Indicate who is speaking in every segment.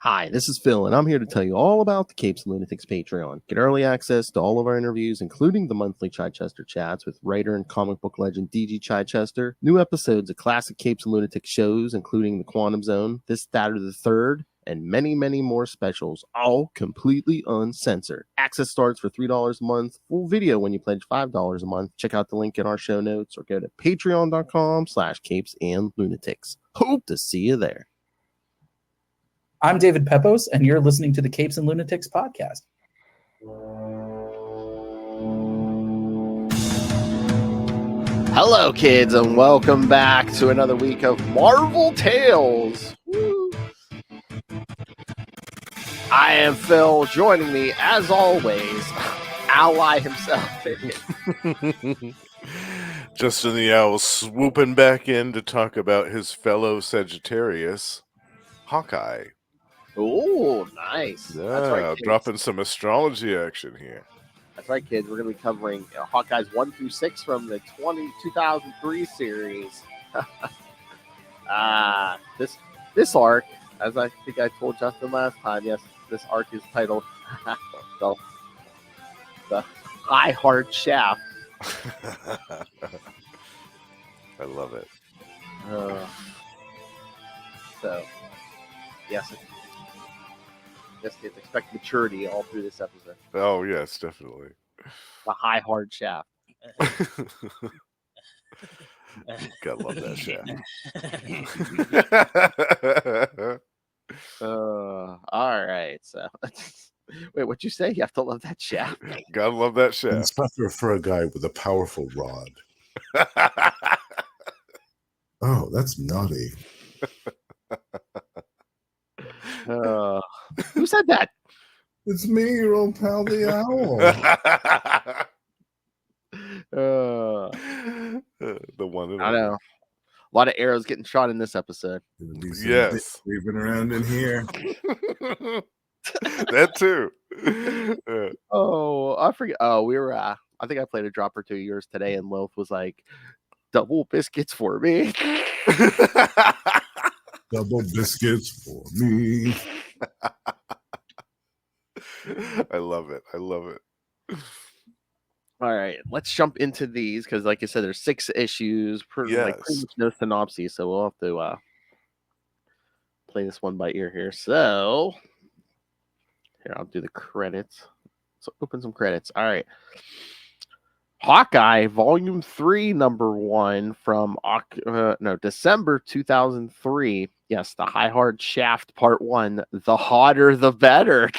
Speaker 1: Hi, this is Phil, and I'm here to tell you all about the Capes and Lunatics Patreon. Get early access to all of our interviews, including the monthly Chichester chats with writer and comic book legend DG Chichester, new episodes of classic Capes and Lunatics shows, including The Quantum Zone, This, That, or the Third, and many, many more specials, all completely uncensored. Access starts for $3 a month, full video when you pledge $5 a month. Check out the link in our show notes or go to patreon.com/capesandlunatics. Hope to see you there.
Speaker 2: I'm David Pepos, and you're listening to the Capes and Lunatics podcast.
Speaker 1: Hello, kids, and welcome back to another week of Marvel Tales. Woo. I am Phil. Joining me, as always, Ally himself.
Speaker 3: Justin the Owl swooping back in to talk about his fellow Sagittarius, Hawkeye.
Speaker 1: Oh, nice.
Speaker 3: Yeah,
Speaker 1: That's right, kids.
Speaker 3: dropping some astrology action here.
Speaker 1: That's right, kids. We're going to be covering Hawkeyes 1 through 6 from the 2003 series. This arc, as I think I told Justin last time, yes, this arc is titled the High Hard Shaft.
Speaker 3: I love it.
Speaker 1: So, yes, kids, expect maturity all through this episode.
Speaker 3: Oh, yes, definitely.
Speaker 1: The High Hard Shaft.
Speaker 3: Gotta love that shaft.
Speaker 1: All right. So, wait, what'd you say? You have to love that shaft.
Speaker 3: Gotta love that shaft.
Speaker 4: Inspector for a guy with a powerful rod. Oh, that's naughty.
Speaker 1: Who said that?
Speaker 4: It's me, your old pal, the owl.
Speaker 3: The one and
Speaker 1: I know. A lot of arrows getting shot in this episode.
Speaker 3: Yes.
Speaker 4: We've been around in here.
Speaker 3: That too.
Speaker 1: Oh, I forget. Oh, we were. I think I played a drop or two of yours today, and Loaf was like, "Double biscuits for me."
Speaker 4: Double biscuits for me.
Speaker 3: I love it. I love it.
Speaker 1: All right, let's jump into these because, like I said, there's 6 issues, pretty much no synopsis, so we'll have to play this one by ear here. So, here, I'll do the credits. So, open some credits. All right. Hawkeye, Volume 3, Number 1 from December 2003. Yes, the High Hard Shaft Part 1. The hotter, the better.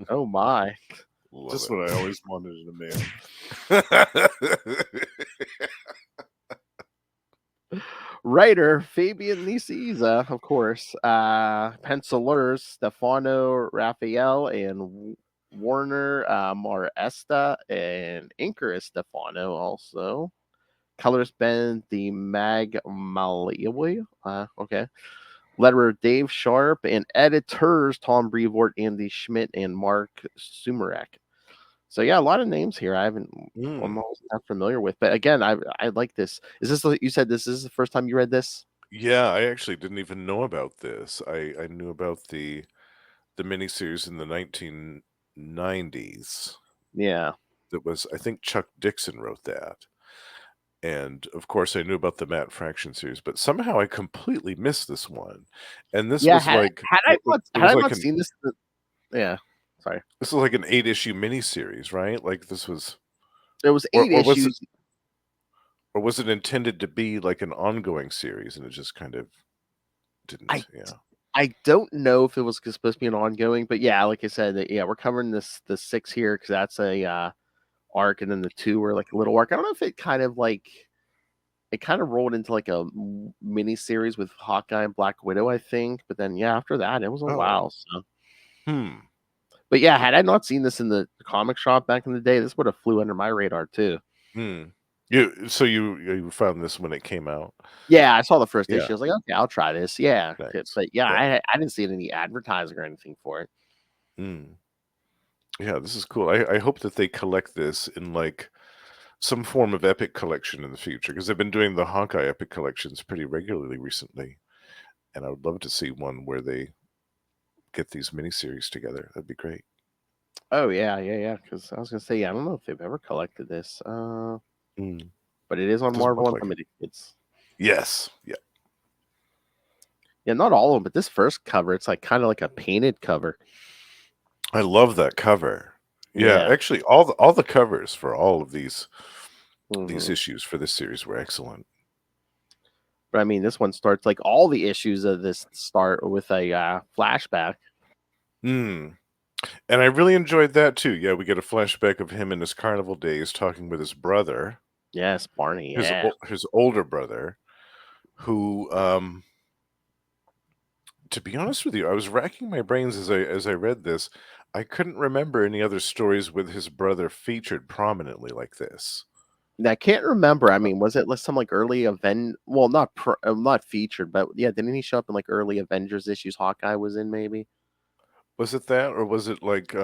Speaker 1: Oh, my.
Speaker 5: Just what I always wanted in a man.
Speaker 1: Writer Fabian Nicieza, of course. Pencilers Stefano Raphael and Warner Maresta, and inker is Stefano also. Colors Ben the Magmaliawi. Okay. Letterer Dave Sharp, and editors Tom Brevoort, Andy Schmidt, and Mark Sumerek. So yeah, a lot of names here I'm not familiar with, but again, I like this. Is this, you said this is the first time you read this?
Speaker 3: Yeah, I actually didn't even know about this. I knew about the miniseries in the 1990s.
Speaker 1: Yeah.
Speaker 3: That was, I think Chuck Dixon wrote that. And of course I knew about the Matt Fraction series, but somehow I completely missed this one. And this was like
Speaker 1: had I not seen this. Yeah. Sorry.
Speaker 3: This is like an 8-issue miniseries, right? Like this was.
Speaker 1: It was 8 issues.
Speaker 3: Or was it intended to be like an ongoing series, and it just kind of didn't?
Speaker 1: I don't know if it was supposed to be an ongoing, but yeah, like I said, we're covering the 6 here because that's a arc, and then the 2 were like a little arc. I don't know if it kind of rolled into like a mini series with Hawkeye and Black Widow, I think. But then after that, it was a while. So. But yeah, had I not seen this in the comic shop back in the day, this would have flew under my radar too.
Speaker 3: So you found this when it came out?
Speaker 1: Yeah, I saw the first issue. I was like, okay, I'll try this. Yeah,
Speaker 3: nice.
Speaker 1: But I didn't see any advertising or anything for it.
Speaker 3: Yeah, this is cool. I hope that they collect this in like some form of epic collection in the future, because they've been doing the Hawkeye epic collections pretty regularly recently. And I would love to see one where they get these miniseries together. That'd be great.
Speaker 1: Oh yeah. Because I was gonna say, yeah, I don't know if they've ever collected this,
Speaker 3: Mm.
Speaker 1: but it is on
Speaker 3: Doesn't
Speaker 1: Marvel
Speaker 3: look like it.
Speaker 1: Unlimited. It's
Speaker 3: Yes. Yeah.
Speaker 1: yeah, not all of them, but this first cover, it's like kind of like a painted cover.
Speaker 3: I love that cover. Yeah,
Speaker 1: Yeah.
Speaker 3: actually, all the covers for all of these
Speaker 1: Mhm.
Speaker 3: issues for this series were excellent.
Speaker 1: But I mean, this one starts like all the issues of this start with a flashback.
Speaker 3: Mm. And I really enjoyed that too. Yeah, we get a flashback of him in his carnival days talking with his brother,
Speaker 1: Yes, Barney. Yeah.
Speaker 3: his older brother, who to be honest with you, I was racking my brains as I read this. I couldn't remember any other stories with his brother featured prominently like this.
Speaker 1: And I can't remember. I mean, was it like some like early event? Well, not featured, but yeah, didn't he show up in like early Avengers issues? Hawkeye was in maybe.
Speaker 3: Was it that, or was it like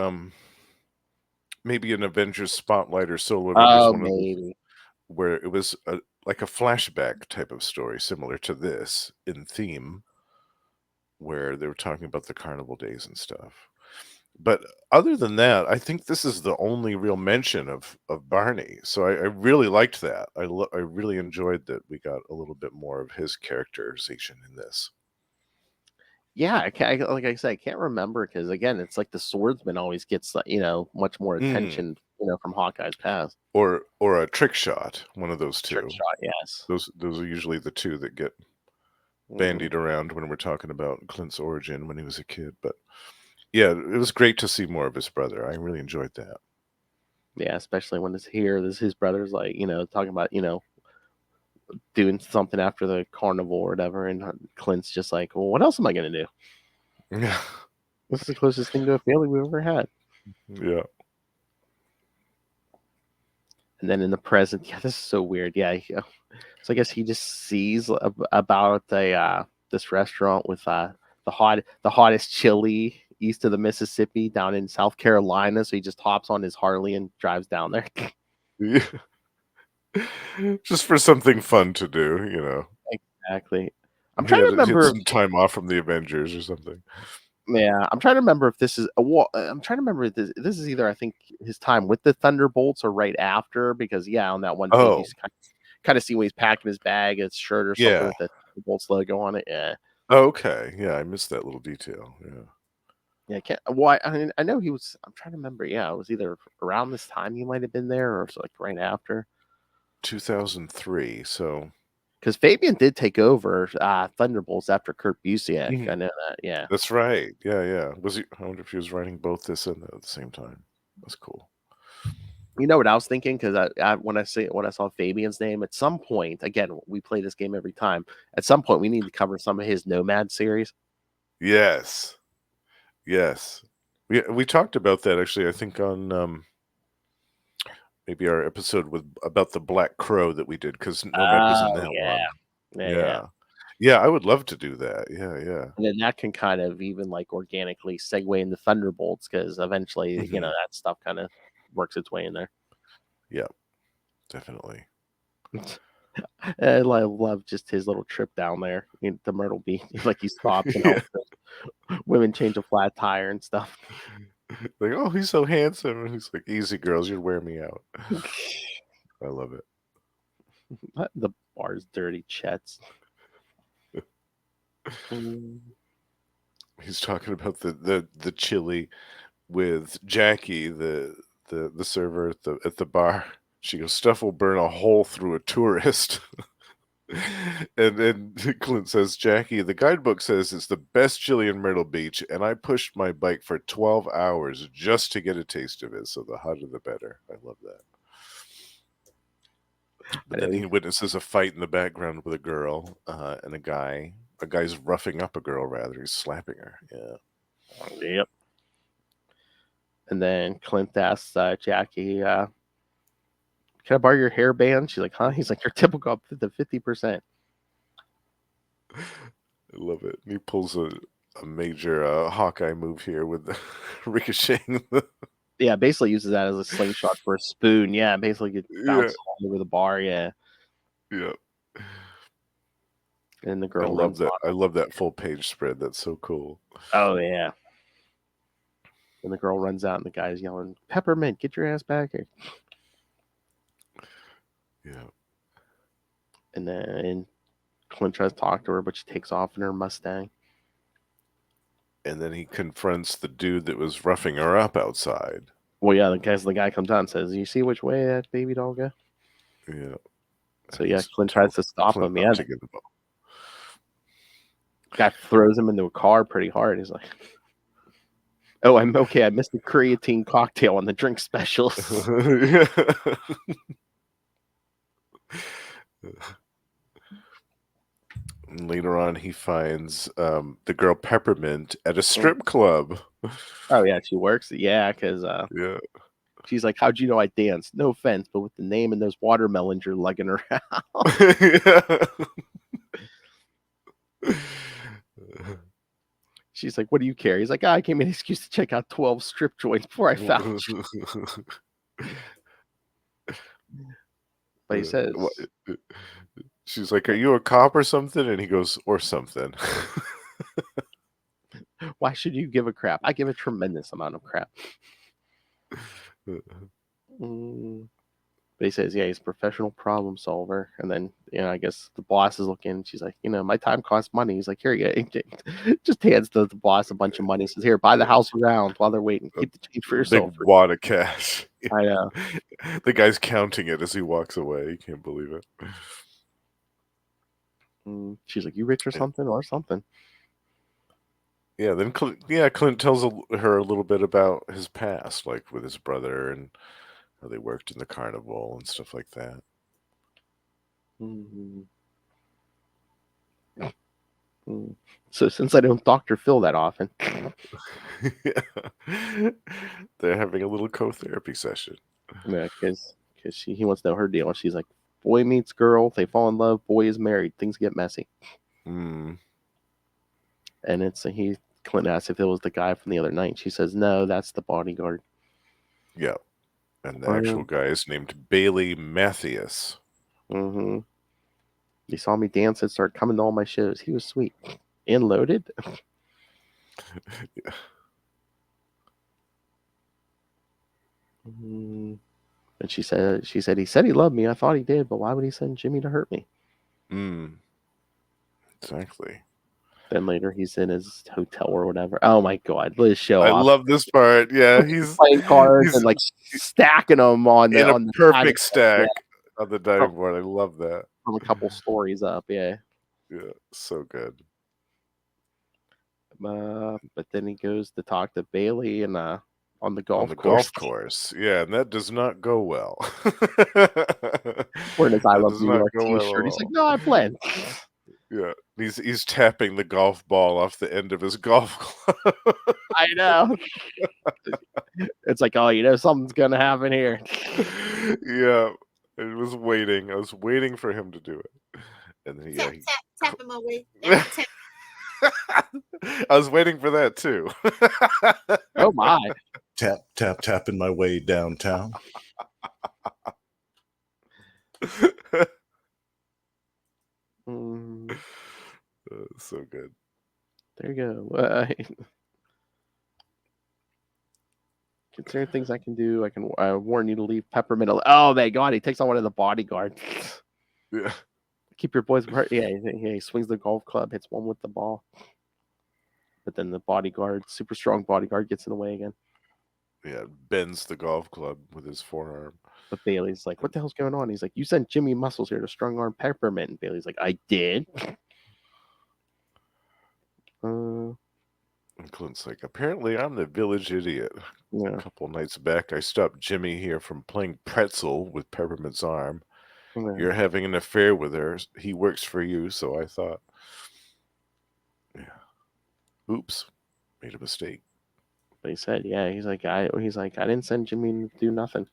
Speaker 3: maybe an Avengers Spotlight or Solo Avengers,
Speaker 1: Oh,
Speaker 3: one of those
Speaker 1: maybe.
Speaker 3: where it was like a flashback type of story similar to this in theme, where they were talking about the carnival days and stuff. But other than that, I think this is the only real mention of Barney. So I really liked that. I really enjoyed that we got a little bit more of his characterization in this.
Speaker 1: Yeah, like I said, I can't remember because again, it's like the swordsman always gets much more
Speaker 3: Mm.
Speaker 1: attention from Hawkeye's past.
Speaker 3: Or a trick shot, one of those
Speaker 1: Trick
Speaker 3: two.
Speaker 1: shot, yes.
Speaker 3: Those are usually the two that get
Speaker 1: Mhm.
Speaker 3: bandied around when we're talking about Clint's origin when he was a kid. But yeah, it was great to see more of his brother. I really enjoyed that.
Speaker 1: Yeah, especially when it's here. This his brother's like talking about doing something after the carnival or whatever, and Clint's just like, well, what else am I gonna do?
Speaker 3: Yeah.
Speaker 1: This is the closest thing to a family we've ever had.
Speaker 3: Yeah.
Speaker 1: And then in the present, yeah, this is so weird. Yeah, so I guess he just sees about this restaurant with the hottest chili east of the Mississippi down in South Carolina. So he just hops on his Harley and drives down there.
Speaker 3: Yeah. Just for something fun to do.
Speaker 1: Exactly. I'm
Speaker 3: He
Speaker 1: trying to
Speaker 3: had
Speaker 1: remember.
Speaker 3: some time off from the Avengers or something.
Speaker 1: Yeah, I'm trying to remember if this is I'm trying to remember if this is either I think his time with the Thunderbolts or right after because yeah, on that one page
Speaker 3: Oh,
Speaker 1: you kind of see when he's packing his bag, his shirt or something
Speaker 3: yeah.
Speaker 1: with the Thunderbolts logo on it. Yeah.
Speaker 3: Oh, okay. Yeah, I missed that little detail. Yeah.
Speaker 1: Yeah, I can't. Well, I mean, I know he was. I'm trying to remember. Yeah, it was either around this time he might have been there, or like right after.
Speaker 3: 2003. So
Speaker 1: Because Fabian did take over Thunderbolts after Kurt Busiek.
Speaker 3: Mhm.
Speaker 1: I know that. Yeah.
Speaker 3: That's right. Yeah, yeah. Was he? I wonder if he was writing both this and that at the same time. That's cool.
Speaker 1: You know what I was thinking? Because when I saw Fabian's name, at some point, again, we play this game every time. At some point, we need to cover some of his Nomad series.
Speaker 3: Yes. Yes. We talked about that actually, I think on maybe our episode about the Black Crow that we did because Nomad was in
Speaker 1: Oh
Speaker 3: that
Speaker 1: yeah,
Speaker 3: one.
Speaker 1: yeah.
Speaker 3: Yeah. Yeah, I would love to do that. Yeah, yeah.
Speaker 1: And then that can kind of even like organically segue into Thunderbolts because eventually,
Speaker 3: Mhm.
Speaker 1: that stuff kind of works its way in there.
Speaker 3: Yeah, definitely.
Speaker 1: I love just his little trip down there to Myrtle Beach. Like he stops and helps the women change a flat tire and stuff.
Speaker 3: Like, oh, he's so handsome. And he's like, easy girls, you'd wear me out. I love it.
Speaker 1: The bar's dirty, Chet's. Mm.
Speaker 3: He's talking about the chili with Jackie, the server at the bar. She goes, stuff will burn a hole through a tourist. And then Clint says, Jackie, the guidebook says it's the best chili in Myrtle Beach, and I pushed my bike for 12 hours just to get a taste of it. So the hotter the better. I love that. But then he witnesses a fight in the background with a girl and a guy. A guy's roughing up a girl, rather. He's slapping her. Yeah.
Speaker 1: Yep. And then Clint asks Jackie, can I borrow your hairband? She's like, huh? He's like, you're typical up to the 50%.
Speaker 3: I love it. He pulls a major Hawkeye move here with the ricocheting.
Speaker 1: Yeah, basically uses that as a slingshot for a spoon. Yeah, basically gets bounced all over the bar. Yeah.
Speaker 3: Yeah.
Speaker 1: And the
Speaker 3: I
Speaker 1: girl
Speaker 3: love
Speaker 1: runs
Speaker 3: that.
Speaker 1: on.
Speaker 3: I love that full page spread. That's so cool.
Speaker 1: Oh yeah. And the girl runs out, and the guy's yelling, "Peppermint, get your ass back here!"
Speaker 3: Yeah.
Speaker 1: And then Clint tries to talk to her, but she takes off in her Mustang.
Speaker 3: And then he confronts the dude that was roughing her up outside.
Speaker 1: Well, yeah, the guy comes out and says, "You see which way that baby doll go?"
Speaker 3: Yeah.
Speaker 1: So
Speaker 3: And
Speaker 1: yeah,
Speaker 3: he's
Speaker 1: Clint
Speaker 3: told
Speaker 1: tries to stop
Speaker 3: Clint
Speaker 1: him.
Speaker 3: not
Speaker 1: Yeah,
Speaker 3: to
Speaker 1: the
Speaker 3: get involved.
Speaker 1: guy throws him into a car pretty hard. He's like, "Oh, I'm okay. I missed the creatine cocktail on the drink specials."
Speaker 3: And later on, he finds the girl Peppermint at a strip club.
Speaker 1: Oh yeah, she works. Yeah, because
Speaker 3: Yeah.
Speaker 1: she's like, "How'd you know I danced? No offense, but with the name and those watermelons you're lugging around." She's like, "What do you care?" He's like, "I gave me an excuse to check out 12 strip joints before I found you." But he says,
Speaker 3: She's like, "Are you a cop or something?" And he goes, "Or something."
Speaker 1: "Why should you give a crap? I give a tremendous amount of crap." But he says, "Yeah, he's a professional problem solver." And then, I guess the boss is looking. She's like, "My time costs money." He's like, "Here you go." Just hands the boss a bunch of money. Says, "Here, buy the house around while they're waiting. Keep the change for yourself."
Speaker 3: Big wad of cash.
Speaker 1: I know.
Speaker 3: The guy's counting it as he walks away. You can't believe it.
Speaker 1: She's like, "You rich or something?" Or something.
Speaker 3: Yeah, then Clint tells her a little bit about his past, like with his brother and how they worked in the carnival and stuff like that.
Speaker 1: So since I don't Dr. Phil that often,
Speaker 3: They're having a little co-therapy session.
Speaker 1: yeah, because he wants to know her deal. She's like, "Boy meets girl, they fall in love. Boy is married. Things get messy."
Speaker 3: Mm.
Speaker 1: And Clint asks if it was the guy from the other night. She says, "No, that's the bodyguard."
Speaker 3: Yeah, and the actual guy is named Bailey Mathias.
Speaker 1: Mm-hmm. He saw me dance and started coming to all my shows. He was sweet and loaded.
Speaker 3: Yeah.
Speaker 1: And she said he said he loved me. I thought he did, but why would he send Jimmy to hurt me?
Speaker 3: Exactly.
Speaker 1: Then later he's in his hotel or whatever. Oh my god, let's show
Speaker 3: I
Speaker 1: off.
Speaker 3: love this part. Yeah, he's
Speaker 1: playing cards and like
Speaker 3: he's
Speaker 1: stacking them on the
Speaker 3: in a perfect
Speaker 1: stack
Speaker 3: stack on the diving board. I love that.
Speaker 1: from a couple stories up. Yeah.
Speaker 3: Yeah, so good.
Speaker 1: But then he goes to talk to Bailey and on the golf
Speaker 3: course. Yeah, and that does not go well.
Speaker 1: Wearing his I
Speaker 3: That
Speaker 1: Love
Speaker 3: does
Speaker 1: New
Speaker 3: not
Speaker 1: York
Speaker 3: go well
Speaker 1: t-shirt.
Speaker 3: at
Speaker 1: He's like,
Speaker 3: all.
Speaker 1: "No, I played."
Speaker 3: Yeah, he's tapping the golf ball off the end of his golf club.
Speaker 1: I know. It's like, "Oh, something's gonna happen here."
Speaker 3: Yeah, I was waiting. I was waiting for him to do it, and then
Speaker 6: Tapping my way.
Speaker 3: I was waiting for that too.
Speaker 1: Oh my.
Speaker 4: Tap, tap, tapping my way downtown.
Speaker 3: So good.
Speaker 1: There you go. Considering things I can do, I can warn you to leave Peppermint alone. Oh my god, he takes on one of the bodyguards.
Speaker 3: Yeah.
Speaker 1: Keep your boys hurt. Yeah, he swings the golf club, hits one with the ball. But then the bodyguard, super strong bodyguard, gets in the way again.
Speaker 3: Yeah, bends the golf club with his forearm.
Speaker 1: But Bailey's like, "What the hell's going on?" He's like, "You sent Jimmy Muscles here to strong arm Peppermint." And Bailey's like, "I did."
Speaker 3: And Clint's like, "Apparently I'm the village idiot.
Speaker 1: Yeah.
Speaker 3: A couple nights back, I stopped Jimmy here from playing pretzel with Peppermint's arm.
Speaker 1: Yeah.
Speaker 3: You're having an affair with her. He works for you, so I thought, yeah. Oops, made a mistake."
Speaker 1: But he said, "Yeah." He's like, I didn't send Jimmy to do nothing."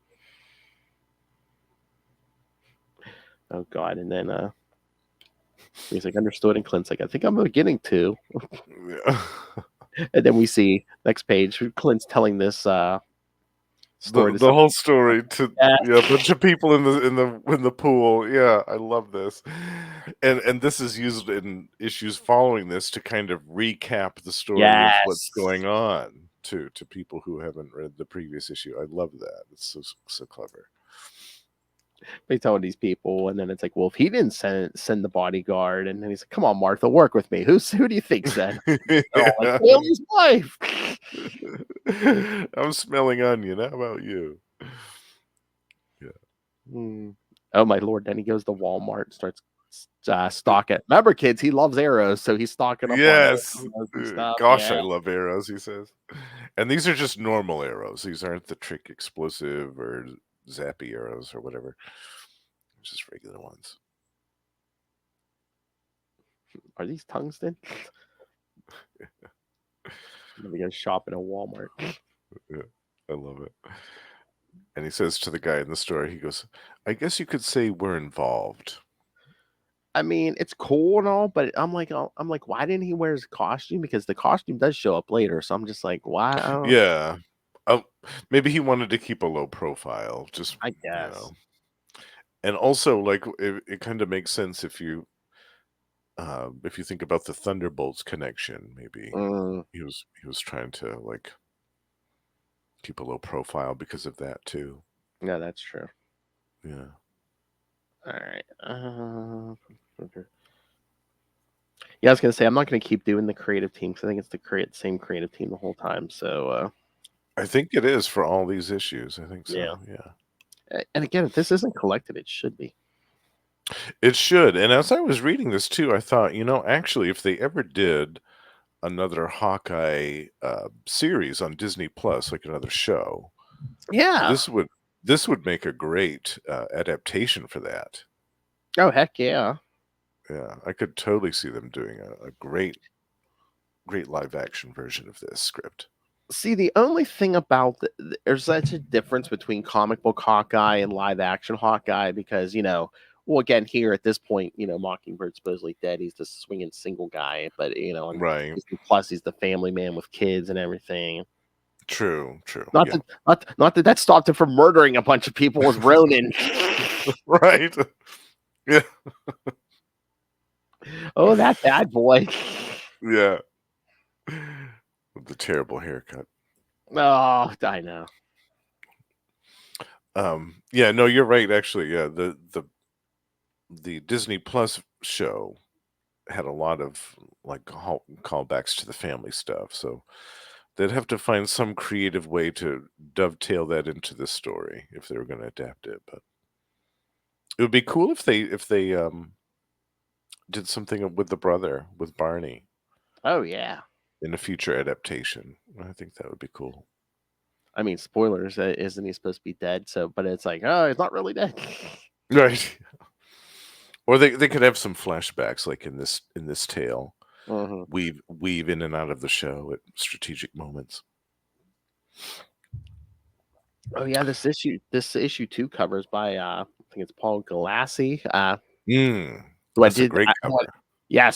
Speaker 1: Oh God! And then he's like, "Understood." And Clint's like, "I think I'm beginning to."
Speaker 3: Yeah.
Speaker 1: And then we see next page, Clint's telling this story to
Speaker 3: The whole story to
Speaker 1: Yeah.
Speaker 3: a bunch of people in the pool. Yeah, I love this. And this is used in issues following this to kind of recap the story of what's
Speaker 1: Yes.
Speaker 3: going on to people who haven't read the previous issue. I love that. It's so clever.
Speaker 1: They telling these people, and then it's like, well, if he didn't send the bodyguard, and then he's like, come on, Martha, work with me. Who do you think said? They're all like, Bailey's wife.
Speaker 3: I'm smelling onion. How about you?
Speaker 1: Oh my lord! Then he goes to Walmart and starts stocking. Remember, kids, he loves arrows, so he's stocking up on
Speaker 3: Yes.
Speaker 1: arrows and stuff.
Speaker 3: Gosh,
Speaker 1: Yeah.
Speaker 3: I love arrows, he says. And these are just normal arrows. These aren't the trick explosive or zappy arrows or whatever. Just regular ones.
Speaker 1: Are these tungsten? Let me go shopping at Walmart.
Speaker 3: Yeah, I love it. And he says to the guy in the store, he goes, I guess you could say we're involved.
Speaker 1: I mean, it's cool and all, but I'm like, why didn't he wear his costume? Because the costume does show up later. So I'm just like, why? I don't,
Speaker 3: Yeah. Maybe he wanted to keep a low profile, just,
Speaker 1: I
Speaker 3: you
Speaker 1: guess.
Speaker 3: know. And also, like, it kind of makes sense if you think about the Thunderbolts connection. Maybe he was trying to like keep a low profile because of that too.
Speaker 1: Yeah, that's true.
Speaker 3: Yeah.
Speaker 1: All right. Yeah, I was gonna say I'm not gonna keep doing the creative team because I think it's the same creative team the whole time. So
Speaker 3: I think it is for all these issues. I think
Speaker 1: yeah.
Speaker 3: so. Yeah.
Speaker 1: And again, if this isn't collected, it should be.
Speaker 3: It should. And as I was reading this too, I thought, actually, if they ever did another Hawkeye series on Disney Plus, like another show,
Speaker 1: Yeah.
Speaker 3: this would make a great adaptation for that.
Speaker 1: Oh heck yeah.
Speaker 3: Yeah, I could totally see them doing a great live action version of this script.
Speaker 1: See, the only thing about there's such a difference between comic book Hawkeye and live action Hawkeye because well, again, here at this point, Mockingbird's supposedly dead. He's the swinging single guy, but on
Speaker 3: Right.
Speaker 1: Disney Plus, he's the family man with kids and everything.
Speaker 3: True.
Speaker 1: Not
Speaker 3: Yeah.
Speaker 1: that stopped him from murdering a bunch of people with Ronin.
Speaker 3: Right. Yeah.
Speaker 1: Oh, that bad boy.
Speaker 3: Yeah. With the terrible haircut.
Speaker 1: Oh, I know.
Speaker 3: Yeah, no, you're right, actually. Yeah, the Disney Plus show had a lot of like callbacks to the family stuff, so they'd have to find some creative way to dovetail that into this story if they were going to adapt it. But it would be cool if they did something with the brother, with Barney,
Speaker 1: Oh yeah.
Speaker 3: in a future adaptation. I think that would be cool.
Speaker 1: I mean, spoilers. Isn't he supposed to be dead? So, but it's like, oh, he's not really dead.
Speaker 3: Right. Or they could have some flashbacks, like in this tale, weave in and out of the show at strategic moments.
Speaker 1: Oh yeah, this issue 2 covers by I think it's Paul Galassi. Who I
Speaker 3: That's a
Speaker 1: did
Speaker 3: great cover.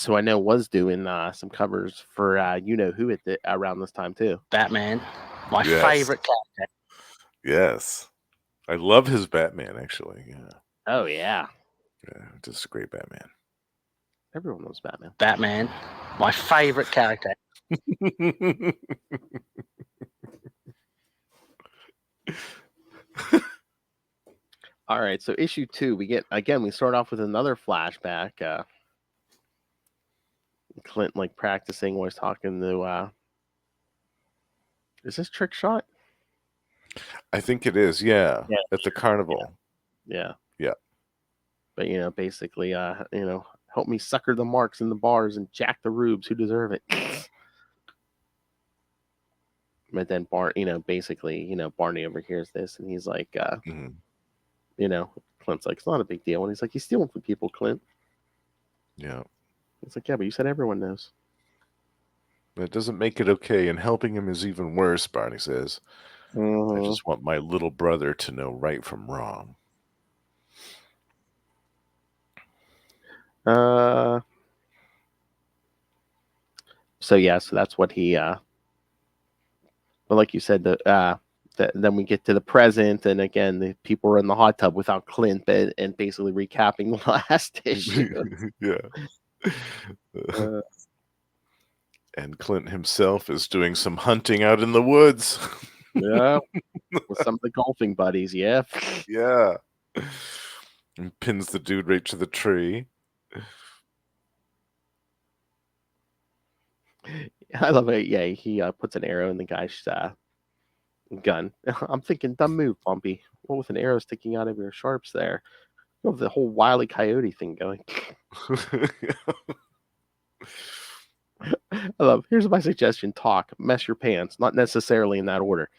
Speaker 1: who I know was doing some covers for who at around this time too.
Speaker 6: Batman, my
Speaker 3: Yes.
Speaker 6: favorite character.
Speaker 3: Yes. I love his Batman, actually. Yeah.
Speaker 1: Oh yeah,
Speaker 3: Just a great Batman.
Speaker 1: everyone knows Batman.
Speaker 6: Batman, my favorite character.
Speaker 1: All right, so issue 2, we start off with another flashback. Clint like practicing while he's talking to is this Trick Shot?
Speaker 3: I think it is, yeah. At the carnival.
Speaker 1: Yeah.
Speaker 3: Yeah.
Speaker 1: But basically help me sucker the marks in the bars and jack the rubes who deserve it. But then basically, Barney overhears this and he's like, Clint's like, it's not a big deal. And he's like, he's stealing from people, Clint.
Speaker 3: Yeah.
Speaker 1: It's like, yeah, but you said everyone knows.
Speaker 3: That doesn't make it okay, and helping him is even worse, Barney says. I just want my little brother to know right from wrong.
Speaker 1: So that's what he but like you said, then we get to the present, and again, the people are in the hot tub without Clint, and basically recapping the last issue.
Speaker 3: Yeah.
Speaker 1: Uh,
Speaker 3: And Clint himself is doing some hunting out in the woods.
Speaker 1: yeah, with some of the golfing buddies. Yeah,
Speaker 3: Yeah. And pins the dude right to the tree.
Speaker 1: I love it. Yeah, he puts an arrow in the guy's gun. I'm thinking, dumb move, Bumpy. What with an arrow sticking out of your sharps there? You have the whole Wile E. Coyote thing going. I love. Here's my suggestion: talk, mess your pants. Not necessarily in that order.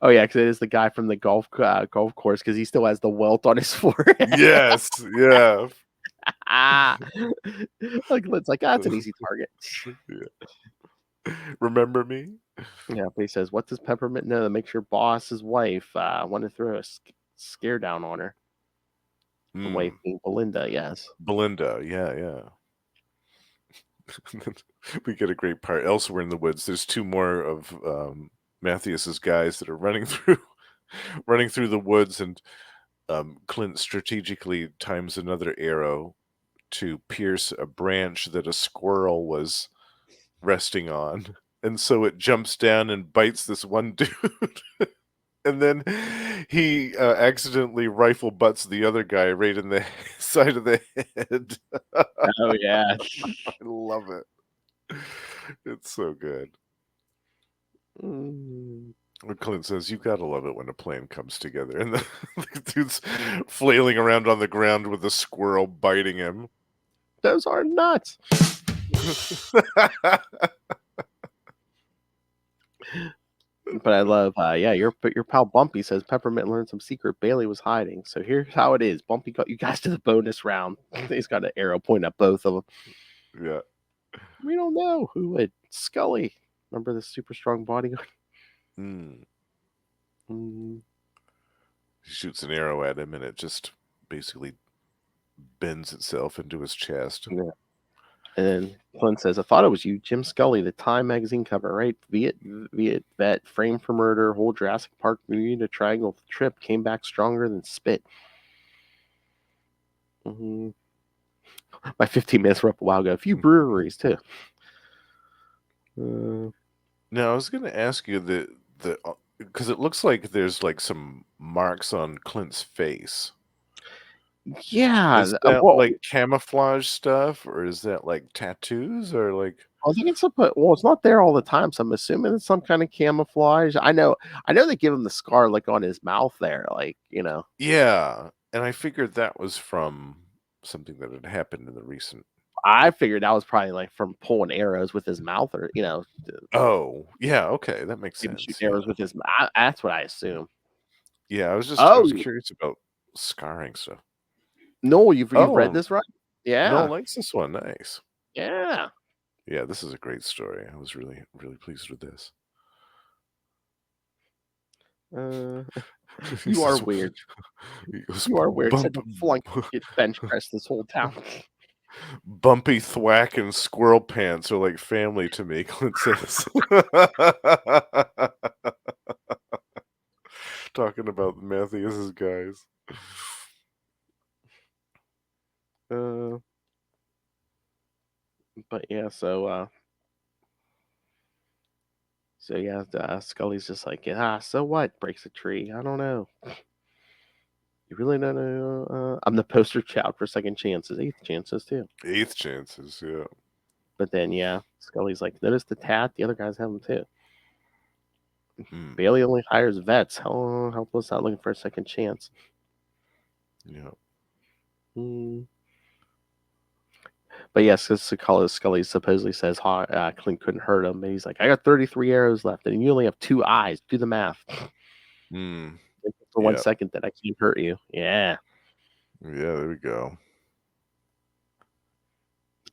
Speaker 1: Oh yeah, because it is the guy from the golf course because he still has the welt on his forehead.
Speaker 3: Yes, yeah.
Speaker 1: Like it's like that's an easy target.
Speaker 3: Yeah. Remember me?
Speaker 1: Yeah, but he says, "What does Peppermint know that makes your boss's wife want to throw a scare down on her?" The wife being Belinda, yes.
Speaker 3: Belinda, yeah. We get a great part elsewhere in the woods. There's two more of Matthias's guys that are running through the woods, and Clint strategically times another arrow to pierce a branch that a squirrel was resting on, and so it jumps down and bites this one dude. And then he accidentally rifle butts the other guy right in the side of the head.
Speaker 1: Oh yeah.
Speaker 3: I love it. It's so good. When Clint says, "You gotta love it when a plan comes together," and the dude's flailing around on the ground with a squirrel biting him.
Speaker 1: Those are nuts. But I love, your pal Bumpy says Peppermint learned some secret Bailey was hiding. So here's how it is. Bumpy got you guys to the bonus round. He's got an arrow point at both of them.
Speaker 3: Yeah.
Speaker 1: We don't know who would. Scully. Remember the super strong bodyguard?
Speaker 3: He shoots an arrow at him, and it just basically bends itself into his chest.
Speaker 1: Yeah. And then Clint says, "I thought it was you, Jim Scully, the Time magazine cover, right? Viet vet, framed for murder, whole Jurassic Park movie, a triangle trip, came back stronger than spit." My 15 minutes were up a while ago. A few breweries too.
Speaker 3: Now I was going to ask you the because it looks like there's like some marks on Clint's face.
Speaker 1: Yeah,
Speaker 3: Is that like camouflage stuff, or is that like tattoos, or like?
Speaker 1: I think it's it's not there all the time, so I'm assuming it's some kind of camouflage. I know they give him the scar like on his mouth there, like
Speaker 3: Yeah, and I figured that was from something that had happened in the recent.
Speaker 1: I figured that was probably like from pulling arrows with his mouth, or
Speaker 3: Oh, yeah, okay, that makes
Speaker 1: maybe
Speaker 3: sense.
Speaker 1: shooting arrows with his mouth. That's what I assume.
Speaker 3: Yeah, I was curious about scarring stuff.
Speaker 1: No, you've read this, right? Yeah.
Speaker 3: Noel likes this one. Nice.
Speaker 1: Yeah.
Speaker 3: Yeah, this is a great story. I was really, really pleased with this.
Speaker 1: You are weird. You are weird. Said the flunk get bench press this whole town.
Speaker 3: Bumpy Thwack and Squirrel Pants are like family to me, Clint says. Talking about Matthias's guys.
Speaker 1: But yeah, so yeah, Scully's just like, so what? Breaks a tree. I don't know. You really don't know. I'm the poster child for second chances, eighth chances too.
Speaker 3: Eighth chances, yeah.
Speaker 1: But then Scully's like, notice the tat. The other guys have them too. Bailey only hires vets. Help us out looking for a second chance.
Speaker 3: Yeah.
Speaker 1: But yes, Scully supposedly says Clint couldn't hurt him. And he's like, I got 33 arrows left, and you only have 2 eyes. Do the math. For 1 second that I can't hurt you. Yeah.
Speaker 3: Yeah, there we go.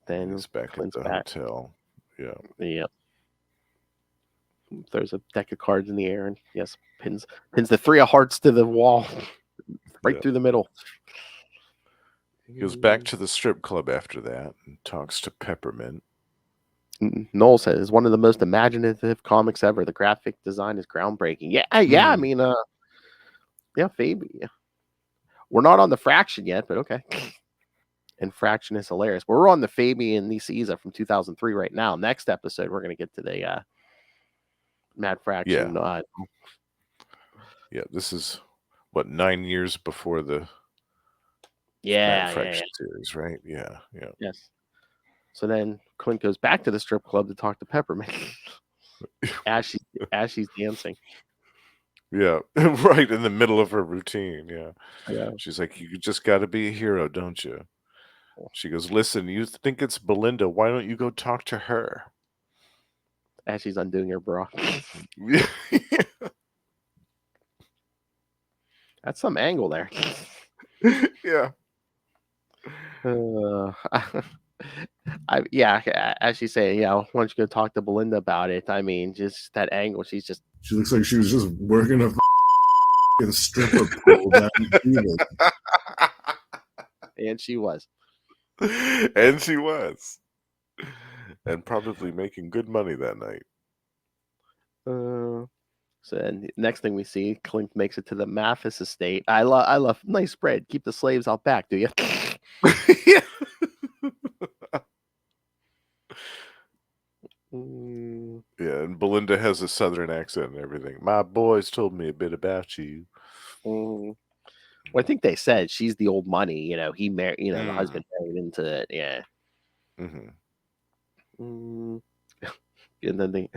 Speaker 1: Then
Speaker 3: he's back
Speaker 1: Clint's
Speaker 3: at the hotel. Yeah.
Speaker 1: Yep. Throws a deck of cards in the air and pins the 3 of hearts to the wall. Right through the middle.
Speaker 3: He goes back to the strip club after that and talks to Peppermint.
Speaker 1: Noel says one of the most imaginative comics ever. The graphic design is groundbreaking. Yeah. I mean, yeah, Fabi. We're not on the Fraction yet, but okay. And Fraction is hilarious. We're on the Fabian Nicieza from 2003 right now. Next episode, we're going to get to the Mad Fraction.
Speaker 3: Yeah, this is what 9 years before the
Speaker 1: Yeah,
Speaker 3: Fraction series, right? Yeah.
Speaker 1: Yes. So then Clint goes back to the strip club to talk to Peppermint as she's dancing.
Speaker 3: Yeah, right in the middle of her routine.
Speaker 1: Yeah.
Speaker 3: She's like, "You just got to be a hero, don't you?" She goes, "Listen, you think it's Belinda? Why don't you go talk to her?"
Speaker 1: As she's undoing her bra. That's some angle there.
Speaker 3: Yeah.
Speaker 1: As she's saying, why don't you go talk to Belinda about it? I mean, just that angle. She
Speaker 5: looks like she was just working a stripper pole down the
Speaker 1: and she was.
Speaker 3: And she was. And probably making good money that night.
Speaker 1: So then next thing we see, Clint makes it to the Mathis estate. I love nice spread. Keep the slaves out back, do you?
Speaker 3: Yeah. Yeah, and Belinda has a southern accent and everything. My boys told me a bit about you.
Speaker 1: Well, I think they said she's the old money. He married. The husband married into it. Yeah. And then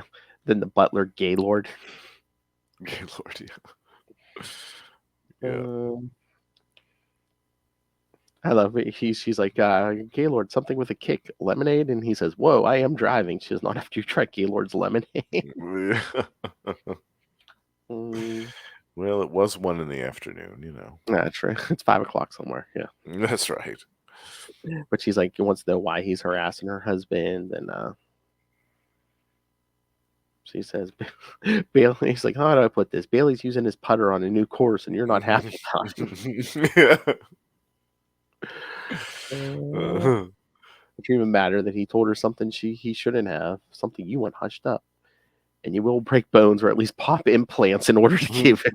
Speaker 1: the butler Gaylord.
Speaker 3: Gaylord, yeah.
Speaker 1: I love it. She's like, Gaylord, something with a kick, lemonade, and he says, "Whoa, I am driving." She says, "Not after you try Gaylord's lemonade."
Speaker 3: Well, it was 1 in the afternoon,
Speaker 1: That's right. It's 5 o'clock somewhere. Yeah,
Speaker 3: that's right.
Speaker 1: but she's like, wants to know why he's harassing her husband, and she says, Bailey. He's like, how do I put this? Bailey's using his putter on a new course, and you're not happy about it.
Speaker 3: Yeah.
Speaker 1: It even matter that he told her something he shouldn't have, something you want hushed up, and you will break bones or at least pop implants in order to give it.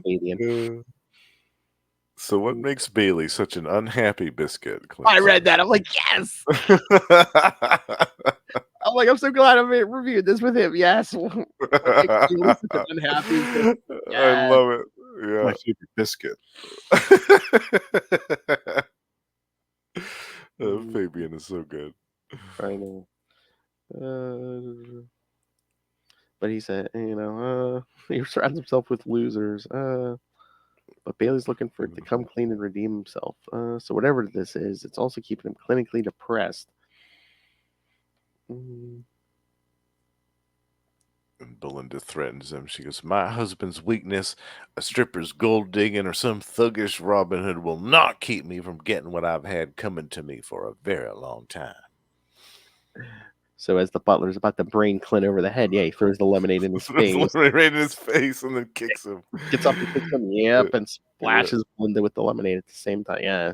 Speaker 1: Fabian.
Speaker 3: So what makes Bailey such an unhappy biscuit? Clint
Speaker 1: I read that. I'm like, yes. I'm like, I'm so glad I reviewed this with him. Yes. Unhappy.
Speaker 3: I love it. Yeah.
Speaker 5: My favorite biscuit.
Speaker 3: Fabian is so good.
Speaker 1: I know. But he said, he surrounds himself with losers. But Bailey's looking for it to come clean and redeem himself. So whatever this is, it's also keeping him clinically depressed.
Speaker 3: And Belinda threatens him. She goes, "My husband's weakness, a stripper's gold digging, or some thuggish Robin Hood will not keep me from getting what I've had coming to me for a very long time."
Speaker 1: So as the butler's about to brain Clint over the head, he throws the lemonade in his face.
Speaker 3: Right in his face and then kicks him.
Speaker 1: Gets up and kicks him, and splashes Belinda with the lemonade at the same time. Yeah.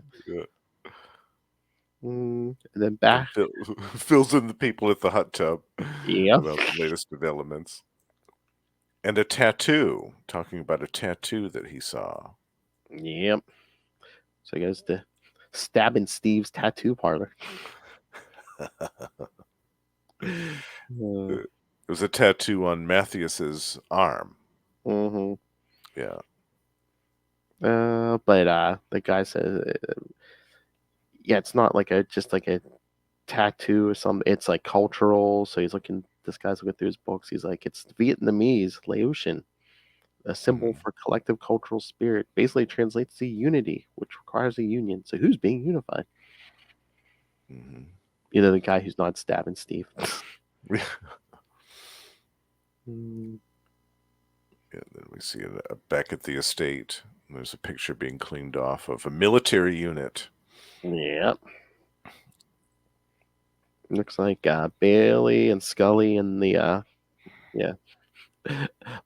Speaker 1: And then back.
Speaker 3: Fills in the people at the hot tub.
Speaker 1: Yeah.
Speaker 3: About the latest developments. And a tattoo. Talking about a tattoo that he saw.
Speaker 1: Yep. So he goes to Stabbing Steve's tattoo parlor.
Speaker 3: It was a tattoo on Matthias's arm. Yeah.
Speaker 1: But the guy says, it's not like just like a tattoo or something. It's like cultural. So this guy's looking through his books. He's like, it's Vietnamese, Laotian, a symbol for collective cultural spirit. Basically translates to unity, which requires a union. So who's being unified? Either the guy who's not stabbing Steve.
Speaker 3: Yeah, then we see it back at the estate. There's a picture being cleaned off of a military unit.
Speaker 1: Yep. Looks like Bailey and Scully and the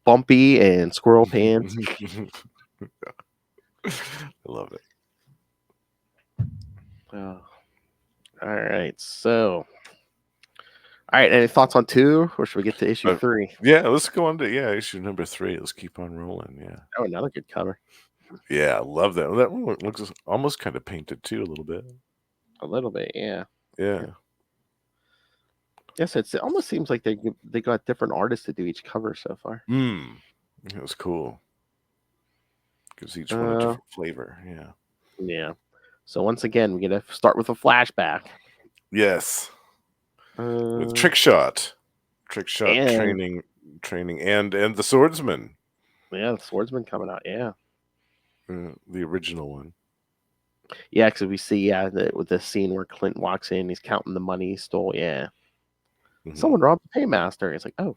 Speaker 1: Bumpy and Squirrel Pants.
Speaker 3: I love it.
Speaker 1: All right. So, all right. Any thoughts on 2, or should we get to issue 3?
Speaker 3: Yeah, let's go on to issue number 3. Let's keep on rolling. Yeah.
Speaker 1: Oh, another good cover.
Speaker 3: Yeah, I love that. That one looks almost kind of painted too, a little bit.
Speaker 1: A little bit, yeah.
Speaker 3: Yeah.
Speaker 1: Yes, it almost seems like they got different artists to do each cover so far.
Speaker 3: It was cool. Gives each one a different flavor. Yeah.
Speaker 1: Yeah. So once again, we get to start with a flashback.
Speaker 3: Yes. With
Speaker 1: And
Speaker 3: Trickshot
Speaker 1: And-
Speaker 3: training, and the Swordsman.
Speaker 1: yeah, the Swordsman coming out. Yeah.
Speaker 3: The original one.
Speaker 1: Yeah, because we see with the scene where Clint walks in, he's counting the money he stole. Yeah.
Speaker 3: Mhm.
Speaker 1: Someone robbed the paymaster. It's like, oh,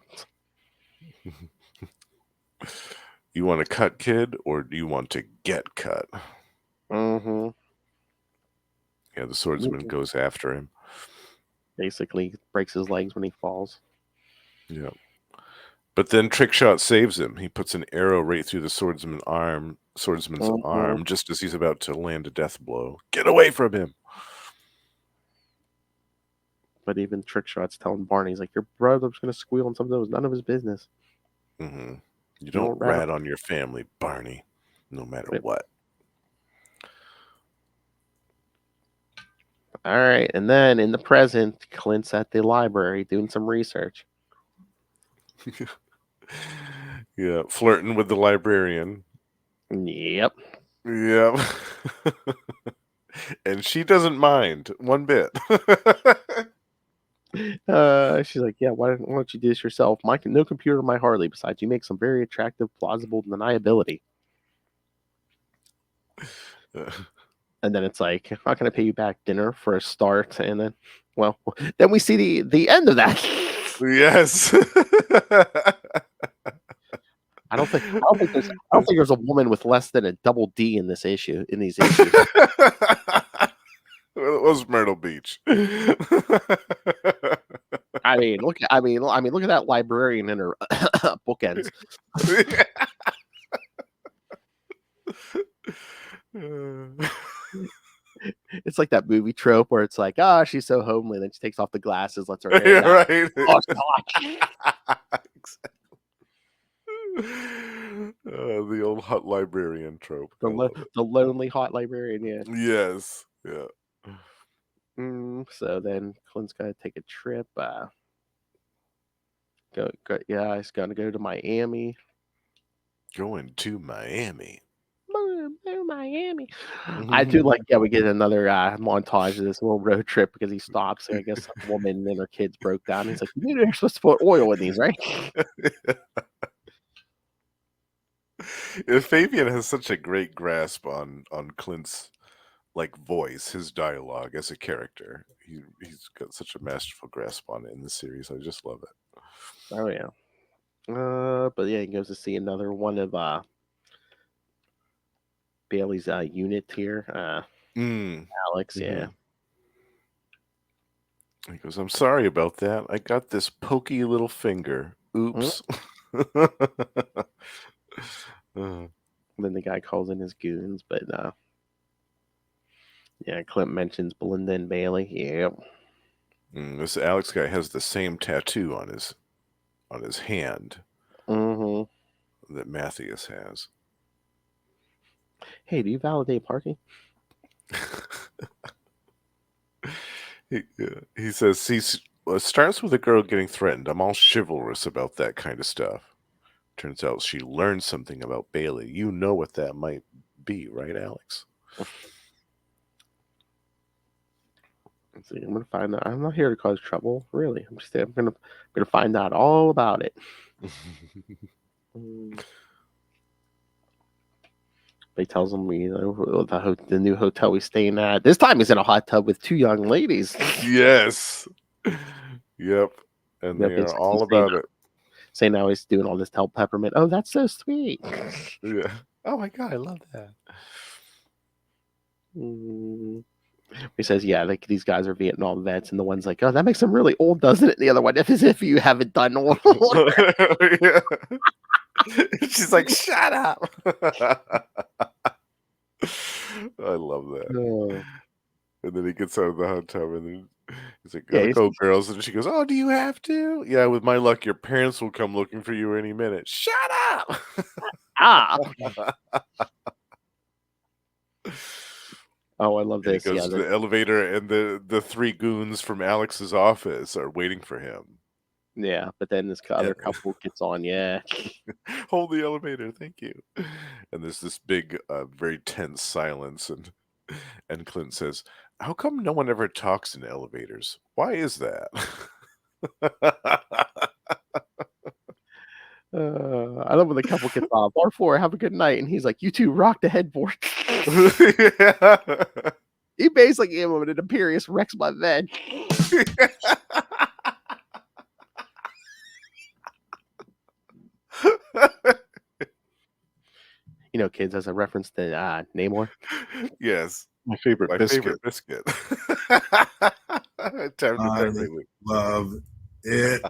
Speaker 3: You want to cut, kid, or do you want to get cut?
Speaker 1: mm-hmm.
Speaker 3: Yeah, the Swordsman goes after him.
Speaker 1: Basically breaks his legs when he falls.
Speaker 3: Yeah. But then Trickshot saves him. He puts an arrow right through the swordsman's arm, just as he's about to land a death blow. Get away from him!
Speaker 1: But even Trickshot's telling Barney, he's like, your brother's gonna squeal on something that was none of his business.
Speaker 3: Mm-hmm. You don't rat on your family, Barney, no matter what.
Speaker 1: All right, and then in the present, Clint's at the library doing some research.
Speaker 3: Yeah, flirting with the librarian.
Speaker 1: Yep.
Speaker 3: Yep. And she doesn't mind one bit.
Speaker 1: She's like, yeah, why don't you do this yourself? No computer, my Harley. Besides, you make some very attractive, plausible deniability. And then it's like, how can I pay you back? Dinner for a start, and then, well, then we see the end of that.
Speaker 3: Yes.
Speaker 1: I don't think there's a woman with less than a double D in this issue. In these issues.
Speaker 3: Well, it was Myrtle Beach.
Speaker 1: I mean, look at that librarian in her bookends. It's like that movie trope where it's like, she's so homely, then she takes off the glasses, lets her hair down.
Speaker 3: Right.
Speaker 1: Exactly.
Speaker 3: The old hot librarian trope.
Speaker 1: The lonely hot librarian, yeah.
Speaker 3: Yes. Yeah.
Speaker 1: So then Clint's got to take a trip. He's gonna go to Miami.
Speaker 3: Going to Miami.
Speaker 1: Miami. I do like, we get another montage of this little road trip because he stops. I guess a woman and her kids broke down. He's like, you're supposed to put oil in these, right?
Speaker 3: Fabian has such a great grasp on Clint's voice, his dialogue as a character. He's got such a masterful grasp on it in the series. I just love it.
Speaker 1: Oh yeah. But yeah, he goes to see another one of Bailey's unit here. Alex, yeah.
Speaker 3: He goes, I'm sorry about that. I got this pokey little finger. Oops.
Speaker 1: Then the guy calls in his goons, but Clint mentions Belinda and Bailey. Yeah.
Speaker 3: This Alex guy has the same tattoo on his hand that Matthias has.
Speaker 1: Hey, do you validate parking?
Speaker 3: He says it starts with a girl getting threatened. I'm all chivalrous about that kind of stuff. Turns out she learned something about Bailey. You know what that might be, right, Alex?
Speaker 1: Let's see, I'm gonna find out. I'm not here to cause trouble, really. I'm gonna find out all about it. He tells him the new hotel we're staying at. This time he's in a hot tub with 2 young ladies.
Speaker 3: Yes. Yep. And they are all about it.
Speaker 1: Saying now he's doing all this to help Peppermint. Oh, that's so sweet.
Speaker 3: Yeah. Oh my God, I love that.
Speaker 1: He says, these guys are Vietnam vets, and the one's like, oh, that makes them really old, doesn't it? And the other one, as if you haven't done all.
Speaker 3: Yeah. She's like, shut up. I love that. And then he gets out of the hot tub, and then he's like,
Speaker 1: Yeah,
Speaker 3: "Gotta go, girls." And she goes, "Oh, do you have to?" "Yeah, with my luck, your parents will come looking for you any minute." Shut up!
Speaker 1: ah. Oh, I love
Speaker 3: And he
Speaker 1: this.
Speaker 3: goes
Speaker 1: Yeah,
Speaker 3: to the elevator, and the three goons from Alex's office are waiting for him.
Speaker 1: yeah. But then this other couple gets on. Yeah.
Speaker 3: Hold the elevator, thank you. And there's this big, very tense silence, and Clint says, "How come no one ever talks in elevators? Why is that?"
Speaker 1: I love when the couple gets off. Bar 4, have a good night. And he's like, "You two rock the headboard."
Speaker 3: Yeah.
Speaker 1: He basically gave him an imperious wrecks my bed. You know, kids, as a reference to Namor.
Speaker 3: Yes,
Speaker 5: My favorite
Speaker 3: my
Speaker 5: biscuit.
Speaker 3: favorite biscuit. Time to
Speaker 5: I
Speaker 3: time, Bailey.
Speaker 5: love it.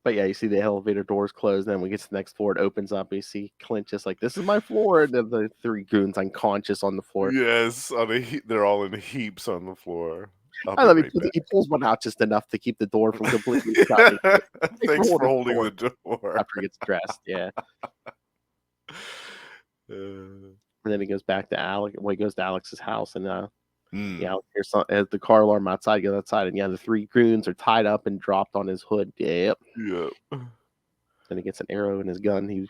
Speaker 1: But yeah, you see the elevator doors close. Then when we get to the next floor, it opens up. You see Clint just like, "This is my floor." And then the three goons unconscious on the floor.
Speaker 3: Yes, on they're all in heaps on the floor. I'll
Speaker 1: I
Speaker 3: be
Speaker 1: love
Speaker 3: right back.
Speaker 1: he pulls one out just enough to keep the door from completely shutting.
Speaker 3: Thanks for holding the door.
Speaker 1: After he gets dressed, yeah. And then he goes back to Alex. Well, he goes to Alex's house, and yeah, here's the car alarm outside. Goes outside, and yeah, the three goons are tied up and dropped on his hood. Yep.
Speaker 3: Yep.
Speaker 1: Then he gets an arrow in his gun.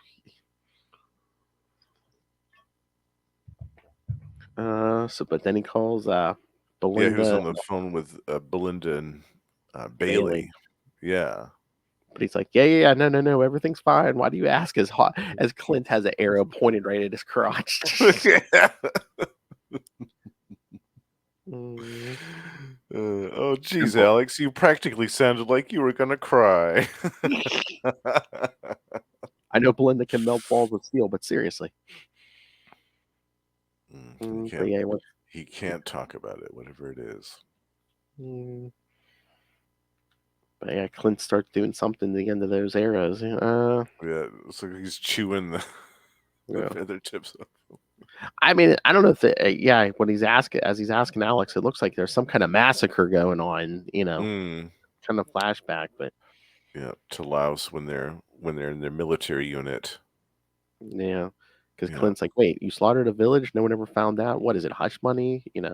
Speaker 1: But then he calls Belinda.
Speaker 3: Yeah, he was on the phone with Belinda and Bailey. Yeah.
Speaker 1: But he's like, yeah, no, everything's fine. Why do you ask? As Clint has an arrow pointed right at his crotch.
Speaker 3: Yeah.
Speaker 1: Mm.
Speaker 3: Oh, geez, Alex, you practically sounded like you were gonna cry.
Speaker 1: I know Belinda can melt balls of steel, but seriously.
Speaker 3: He can't talk about it, whatever it is.
Speaker 1: But yeah, Clint starts doing something to the end of those arrows.
Speaker 3: Yeah, it's like he's chewing the feather tips off.
Speaker 1: I mean, I don't know if when he's asking Alex, it looks like there's some kind of massacre going on, kind of flashback, but
Speaker 3: yeah, to Laos when they're in their military unit.
Speaker 1: Yeah, because Clint's like, wait, you slaughtered a village? No one ever found out? What is it, hush money? If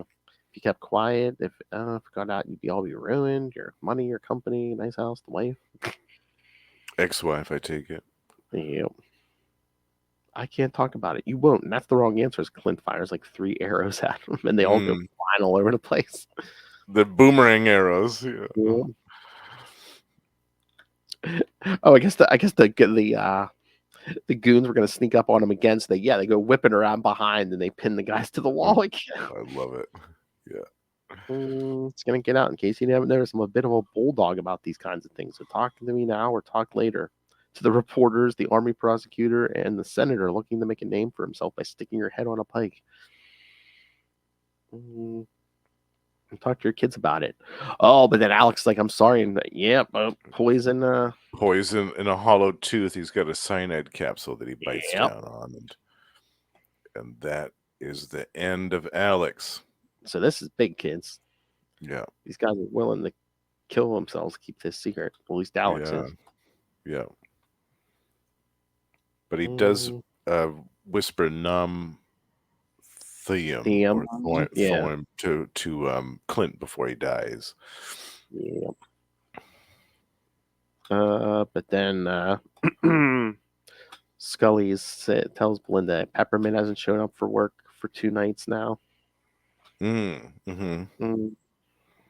Speaker 1: you kept quiet, if got out, you'd all be ruined. Your money, your company, nice house, the wife.
Speaker 3: Ex-wife, I take it.
Speaker 1: Yep. I can't talk about it. You won't. And that's the wrong answer. As Clint fires like 3 arrows at him, and they all go flying all over the place.
Speaker 3: The boomerang arrows. Yeah.
Speaker 1: Oh, I guess the goons were gonna sneak up on him again. So they go whipping around behind, and they pin the guys to the wall again.
Speaker 3: I love it. Yeah.
Speaker 1: It's gonna get out. In case you haven't noticed, I'm a bit of a bulldog about these kinds of things. So talk to me now or talk later. To the reporters, the army prosecutor, and the senator looking to make a name for himself by sticking your head on a pike. Talk to your kids about it. Oh, but then Alex is like, I'm sorry. And poison.
Speaker 3: Poison in a hollow tooth. He's got a cyanide capsule that he bites down on. And that is the end of Alex.
Speaker 1: So this is big, kids.
Speaker 3: Yeah.
Speaker 1: These guys are willing to kill themselves to keep this secret. At least Alex is.
Speaker 3: Yeah. But he does whisper Nam Theum to Clint before he dies.
Speaker 1: Yeah. But then Scully tells Belinda Peppermint hasn't shown up for work for 2 nights now.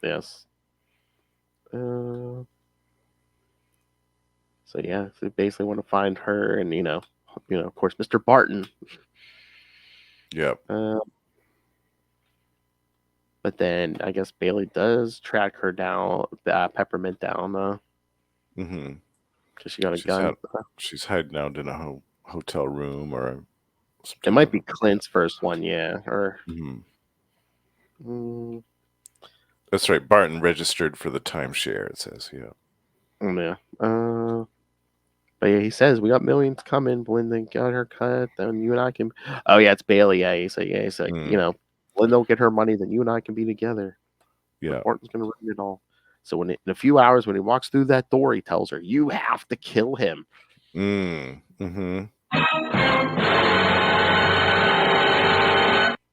Speaker 1: Yes. So yeah, they basically want to find her, and of course, Mr. Barton.
Speaker 3: Yep.
Speaker 1: But then I guess Bailey does track her down, Peppermint down. Because she got a gun.
Speaker 3: She's hiding out in a hotel room or.
Speaker 1: It might be Clint's first one, yeah. Or.
Speaker 3: That's right. Barton registered for the timeshare. It says, yeah.
Speaker 1: Yeah. But yeah, he says we got millions coming. Belinda got her cut, then you and I can. Oh yeah, it's Bailey. Yeah, he's like, Belinda will get her money, then you and I can be together.
Speaker 3: Yeah.
Speaker 1: Martin's gonna ruin it all. So in a few hours, when he walks through that door, he tells her, "You have to kill him."
Speaker 3: Mm-hmm.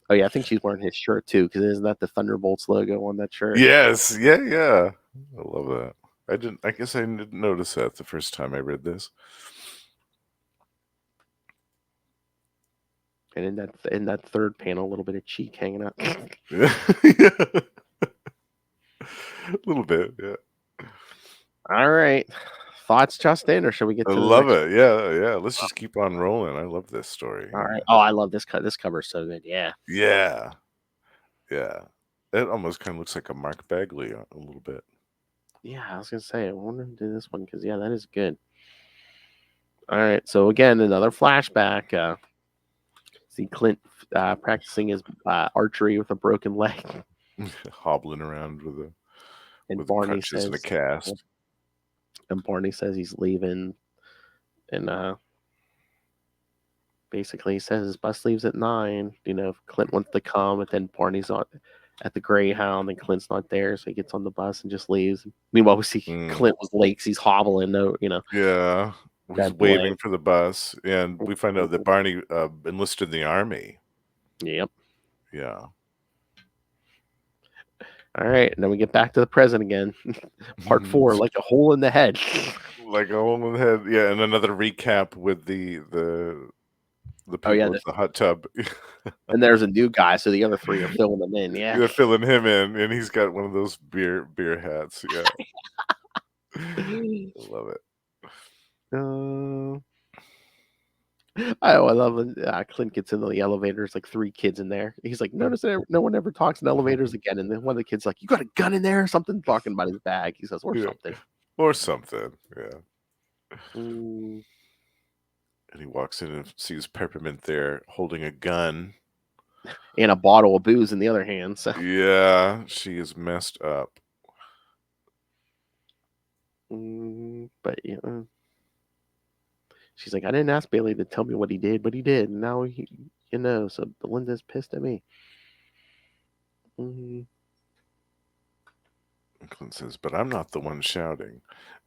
Speaker 1: Oh yeah, I think she's wearing his shirt too, because isn't that the Thunderbolts logo on that shirt?
Speaker 3: Yes. Yeah. I love that. I guess I didn't notice that the first time I read this.
Speaker 1: And in that third panel, a little bit of cheek hanging out.
Speaker 3: Yeah. A little bit, yeah.
Speaker 1: All right, thoughts, Justin, or should we get
Speaker 3: I
Speaker 1: to the
Speaker 3: love
Speaker 1: next?
Speaker 3: it. Yeah. Let's just keep on rolling. I love this story.
Speaker 1: All right. Oh, I love this cut. This cover's so good. Yeah.
Speaker 3: Yeah. It almost kind of looks like a Mark Bagley a little bit.
Speaker 1: Yeah, I was gonna say, I wonder who did this one because that is good. All right, so again, another flashback. See Clint practicing his archery with a broken leg,
Speaker 3: Hobbling around with
Speaker 1: Barney
Speaker 3: crutches and a
Speaker 1: says,
Speaker 3: cast.
Speaker 1: and Barney says he's leaving, and basically he says his bus leaves at 9. If Clint wants to come, and then Barney's on at the Greyhound, and Clint's not there, so he gets on the bus and just leaves. Meanwhile, we see Clint was late 'cause he's hobbling.
Speaker 3: Yeah. He's
Speaker 1: that
Speaker 3: waving
Speaker 1: leg.
Speaker 3: for the bus, and we find out that Barney enlisted in the army.
Speaker 1: Yep.
Speaker 3: Yeah.
Speaker 1: All right, and then we get back to the present again. Part 4, like a hole in the head.
Speaker 3: Like a hole in the head. Yeah, and another recap with the people with the hot tub.
Speaker 1: And there's a new guy, so the other 3 are filling him in. Yeah.
Speaker 3: They're filling him in, and he's got one of those beer hats. Yeah. I love it.
Speaker 1: I love when Clint gets into the elevator. There's like 3 kids in there. He's like, notice that no one ever talks in elevators again. And then one of the kids like, you got a gun in there or something? Talking about his bag. He says, or something.
Speaker 3: Or something. Yeah.
Speaker 1: Mm.
Speaker 3: And he walks in and sees Peppermint there holding a gun.
Speaker 1: And a bottle of booze in the other hand. So.
Speaker 3: Yeah, she is messed up.
Speaker 1: But she's like, I didn't ask Bailey to tell me what he did, but he did. And now so Belinda's pissed at me.
Speaker 3: And Clint says, but I'm not the one shouting.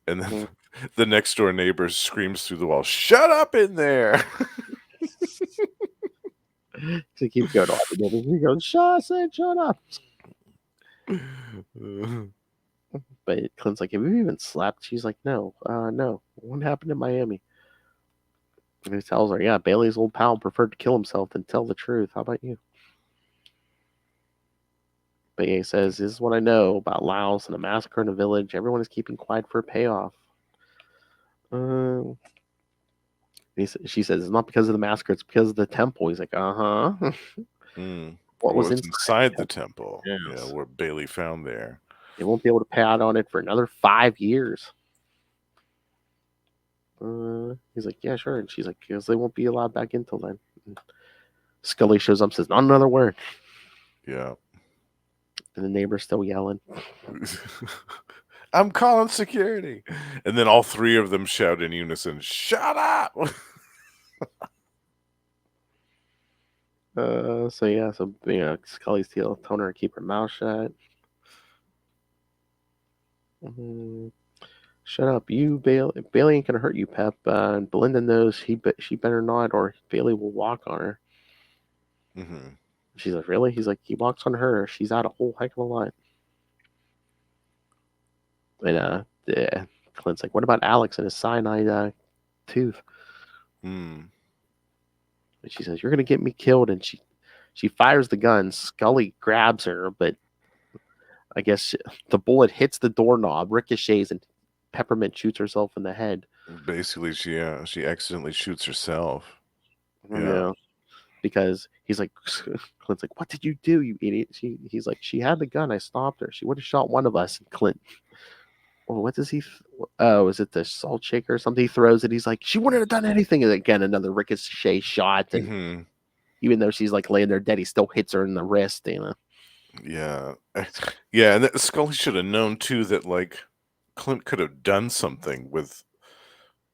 Speaker 3: And then the next door neighbor screams through the wall, shut up in there.
Speaker 1: To keep going on. He goes, shut up. But Clint's like, have you even slept? She's like, no. What happened in Miami? And he tells her, yeah, Bailey's old pal preferred to kill himself than tell the truth. How about you? But he says, this is what I know about Laos and a massacre in a village. Everyone is keeping quiet for a payoff. She says, it's not because of the massacre, it's because of the temple. He's like, uh-huh.
Speaker 3: What was inside the temple? Yes. Yeah, what Bailey found there.
Speaker 1: They won't be able to pay out on it for another 5 years. He's like, yeah, sure. And she's like, because they won't be allowed back in till then. And Scully shows up and says, not another word.
Speaker 3: Yeah.
Speaker 1: And the neighbor's still yelling.
Speaker 3: I'm calling security. And then all 3 of them shout in unison, shut up. Scully's telling her to keep her mouth shut.
Speaker 1: Shut up, you Bailey. Bailey ain't gonna hurt you, Pep. And Belinda knows she better not, or Bailey will walk on her. She's like, really? He's like, he walks on her. She's out a whole heck of a lot. And Clint's like, what about Alex and his cyanide tooth? And she says, you're gonna get me killed. And she fires the gun. Scully grabs her, but I guess the bullet hits the doorknob, ricochets, and Peppermint shoots herself in the head.
Speaker 3: Basically, she accidentally shoots herself.
Speaker 1: Yeah. Because he's like, Clint's like, what did you do, you idiot? He's like, she had the gun. I stopped her. She would have shot one of us. And Clint, what does he? Is it the salt shaker or something? He throws it. He's like, she wouldn't have done anything. And again, another ricochet shot. And even though she's like laying there dead, he still hits her in the wrist.
Speaker 3: Yeah. Yeah. And Scully should have known too that like Clint could have done something with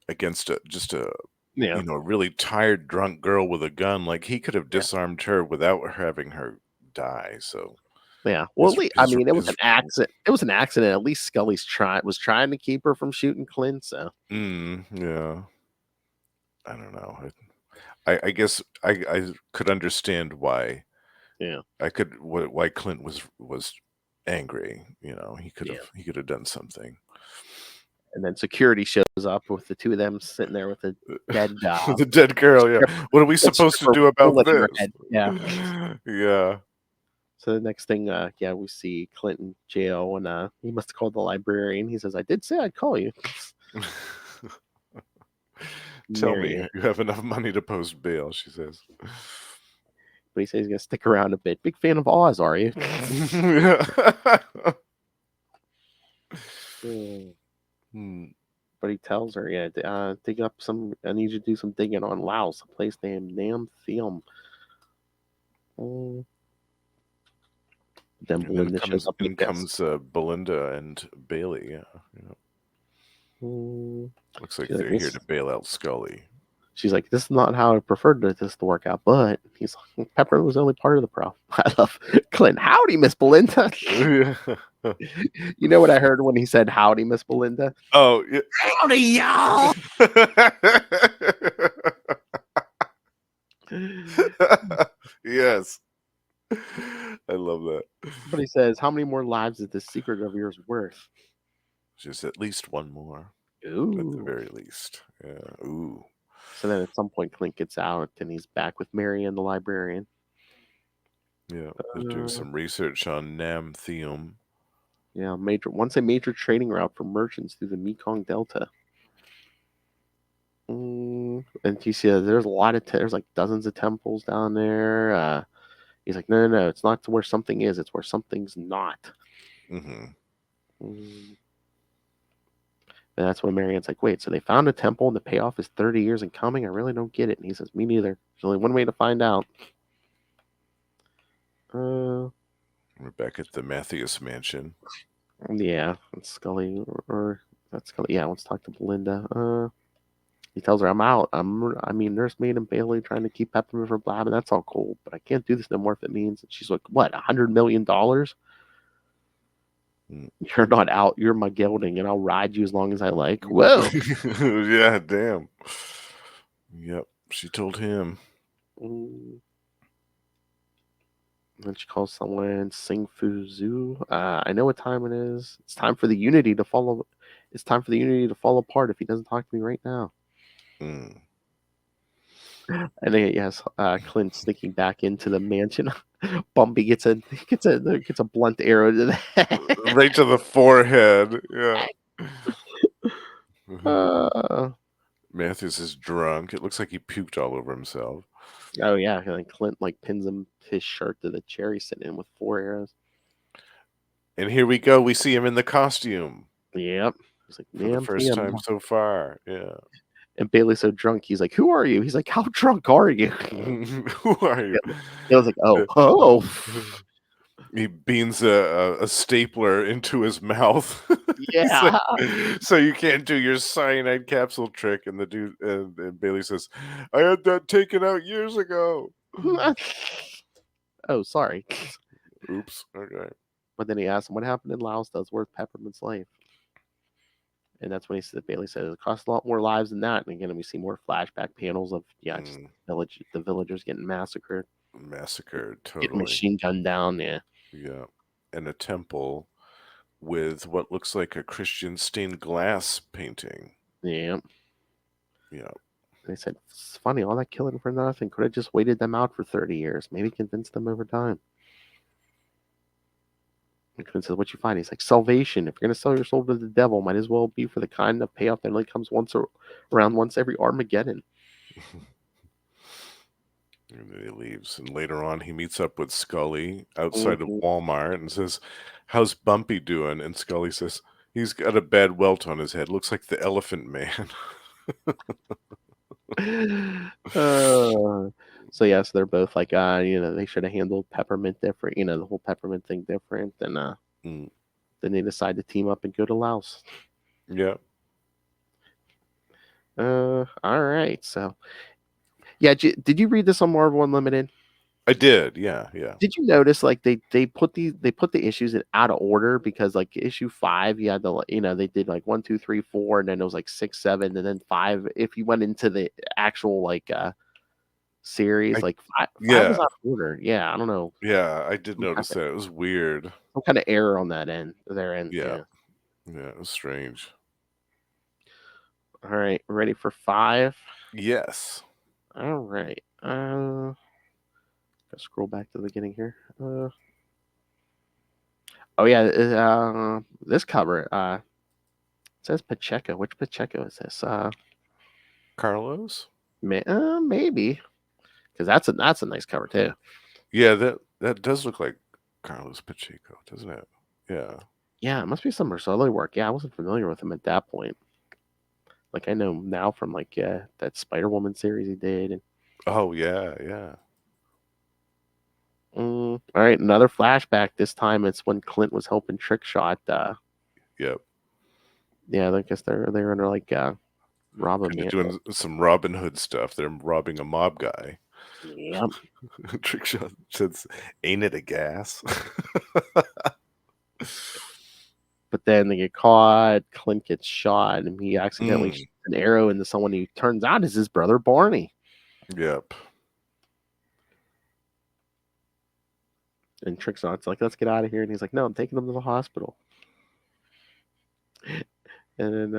Speaker 3: against just a
Speaker 1: Yeah.
Speaker 3: really tired drunk girl with a gun. Like he could have disarmed her without having her die. So
Speaker 1: Yeah. Well,
Speaker 3: his,
Speaker 1: I
Speaker 3: his,
Speaker 1: mean, it was
Speaker 3: his
Speaker 1: an accident. It was an accident. At least Scully's was trying to keep her from shooting Clint. So
Speaker 3: yeah. I don't know. I guess I could understand why.
Speaker 1: yeah.
Speaker 3: Why Clint was angry. He could have done something.
Speaker 1: And then security shows up with the two of them sitting there with the dead
Speaker 3: The dead girl. Yeah. What are we supposed to do about
Speaker 1: bullet in her
Speaker 3: this?
Speaker 1: head. Yeah.
Speaker 3: Yeah.
Speaker 1: So the next thing, we see Clint in jail, and he must have called the librarian. He says, "I did say I'd call you."
Speaker 3: Tell me
Speaker 1: Marion.
Speaker 3: you have enough money to post bail, she says.
Speaker 1: But he says he's gonna stick around a bit. Big fan of Oz, are you? But he tells her, dig up some. I need you to do some digging on Laos, a place named Nam Thiam. Then Belinda shows up.
Speaker 3: In comes Belinda and Bailey. Yeah. Looks like they're here to bail out Scully.
Speaker 1: She's like, "This is not how I preferred this to work out," but he's like, "Pepper was only part of the problem." I love Clint. Howdy, Miss Belinda. You know what I heard when he said "Howdy, Miss Belinda"?
Speaker 3: Oh, yeah.
Speaker 1: Howdy, y'all.
Speaker 3: Yes. I love that.
Speaker 1: But he says, "How many more lives is this secret of yours worth?"
Speaker 3: Just at least one more.
Speaker 1: Ooh.
Speaker 3: At the very least. Yeah. Ooh.
Speaker 1: So then at some point, Clint gets out and he's back with Mary and the librarian.
Speaker 3: Yeah. They're doing some research on Nam Thiam.
Speaker 1: Yeah, once a major trading route for merchants through the Mekong Delta. And you see there's a lot of there's like dozens of temples down there. He's like, no, it's not to where something is, it's where something's not. And that's when Marianne's like, wait, so they found a temple and the payoff is 30 years in coming? I really don't get it. And he says, me neither. There's only one way to find out.
Speaker 3: We're back at the Matthews mansion.
Speaker 1: Yeah, it's Scully or that's Scully. Yeah, let's talk to Belinda. He tells her, I'm out. Nursemaid and Bailey trying to keep Peppermint from blabbing. That's all cool, but I can't do this no more if it means. And she's like, what, $100 million? You're not out. You're my gelding, and I'll ride you as long as I like. Whoa.
Speaker 3: Yeah, damn. Yep, she told him.
Speaker 1: Then she calls someone Sing Fu Zhu. I know what time it is. It's time for the Unity to fall. It's time for the Unity to fall apart if he doesn't talk to me right now. And then Clint sneaking back into the mansion. Bumpy gets a blunt arrow to the head.
Speaker 3: Right to the forehead. Yeah. Matthews is drunk. It looks like he puked all over himself.
Speaker 1: Oh yeah, and Clint pins his shirt to the chair he's sitting in with 4 arrows.
Speaker 3: And here we go. We see him in the costume.
Speaker 1: Yep. He's like,
Speaker 3: for the first time so far. Yeah.
Speaker 1: And Bailey's so drunk, he's like, who are you? He's like, how drunk are you?
Speaker 3: Who are you?
Speaker 1: He was like, oh.
Speaker 3: He beans a stapler into his mouth.
Speaker 1: Yeah.
Speaker 3: So you can't do your cyanide capsule trick. And the dude and Bailey says, I had that taken out years ago.
Speaker 1: Oh, sorry.
Speaker 3: Oops. Okay.
Speaker 1: But then he asks him, what happened in Laos that's worth Peppermint's life? And that's when Bailey says it costs a lot more lives than that. And again, we see more flashback panels of just the villagers getting massacred.
Speaker 3: Totally.
Speaker 1: Getting machine gunned down, yeah.
Speaker 3: Yeah. And a temple with what looks like a Christian stained glass painting.
Speaker 1: Yeah.
Speaker 3: Yeah.
Speaker 1: They said, it's funny, all that killing for nothing. Could have just waited them out for 30 years. Maybe convince them over time. And Clint says, what you find? He's like, salvation. If you're going to sell your soul to the devil, might as well be for the kind of payoff that only comes around once every Armageddon.
Speaker 3: And then he leaves. And later on, he meets up with Scully outside of Walmart and says, how's Bumpy doing? And Scully says, he's got a bad welt on his head. Looks like the Elephant Man.
Speaker 1: So yes, they're both like, they should have handled Peppermint different, the whole Peppermint thing different. And then they decide to team up and go to Laos.
Speaker 3: Yeah.
Speaker 1: All right. So, yeah, did you read this on Marvel Unlimited?
Speaker 3: I did. Yeah.
Speaker 1: Did you notice like they put the issues in out of order because like issue 5 you had the they did like 1 2 3 4 and then it was like 6 7 and then 5 if you went into the actual like series like 5 was
Speaker 3: Yeah.
Speaker 1: out of order. Yeah, I don't know.
Speaker 3: Yeah, I did
Speaker 1: What
Speaker 3: notice
Speaker 1: happened?
Speaker 3: that. It was weird.
Speaker 1: Some kind of error on that end, their end.
Speaker 3: Yeah.
Speaker 1: Yeah.
Speaker 3: Yeah, it was strange.
Speaker 1: All right, ready for 5?
Speaker 3: Yes.
Speaker 1: All right. Let's scroll back to the beginning here. Oh yeah, this cover it says Pacheco. Which Pacheco is this?
Speaker 3: Carlos?
Speaker 1: Maybe because that's a nice cover too.
Speaker 3: Yeah, that does look like Carlos Pacheco, doesn't it? Yeah.
Speaker 1: Yeah, it must be some early work. Yeah, I wasn't familiar with him at that point. Like I know now from like that Spider-Woman series he did. And,
Speaker 3: Oh yeah.
Speaker 1: all right, another flashback. This time it's when Clint was helping Trickshot.
Speaker 3: Yep.
Speaker 1: Yeah, I guess they're under like rob a
Speaker 3: Kind of
Speaker 1: man.
Speaker 3: doing some Robin Hood stuff. They're robbing a mob guy.
Speaker 1: Yep.
Speaker 3: Trickshot says, "Ain't it a gas?"
Speaker 1: But then they get caught. Clint gets shot, and he accidentally
Speaker 3: Mm.
Speaker 1: shoots an arrow into someone who turns out is his brother Barney.
Speaker 3: Yep.
Speaker 1: And Trickshot's like, "Let's get out of here," and he's like, "No, I'm taking them to the hospital." And then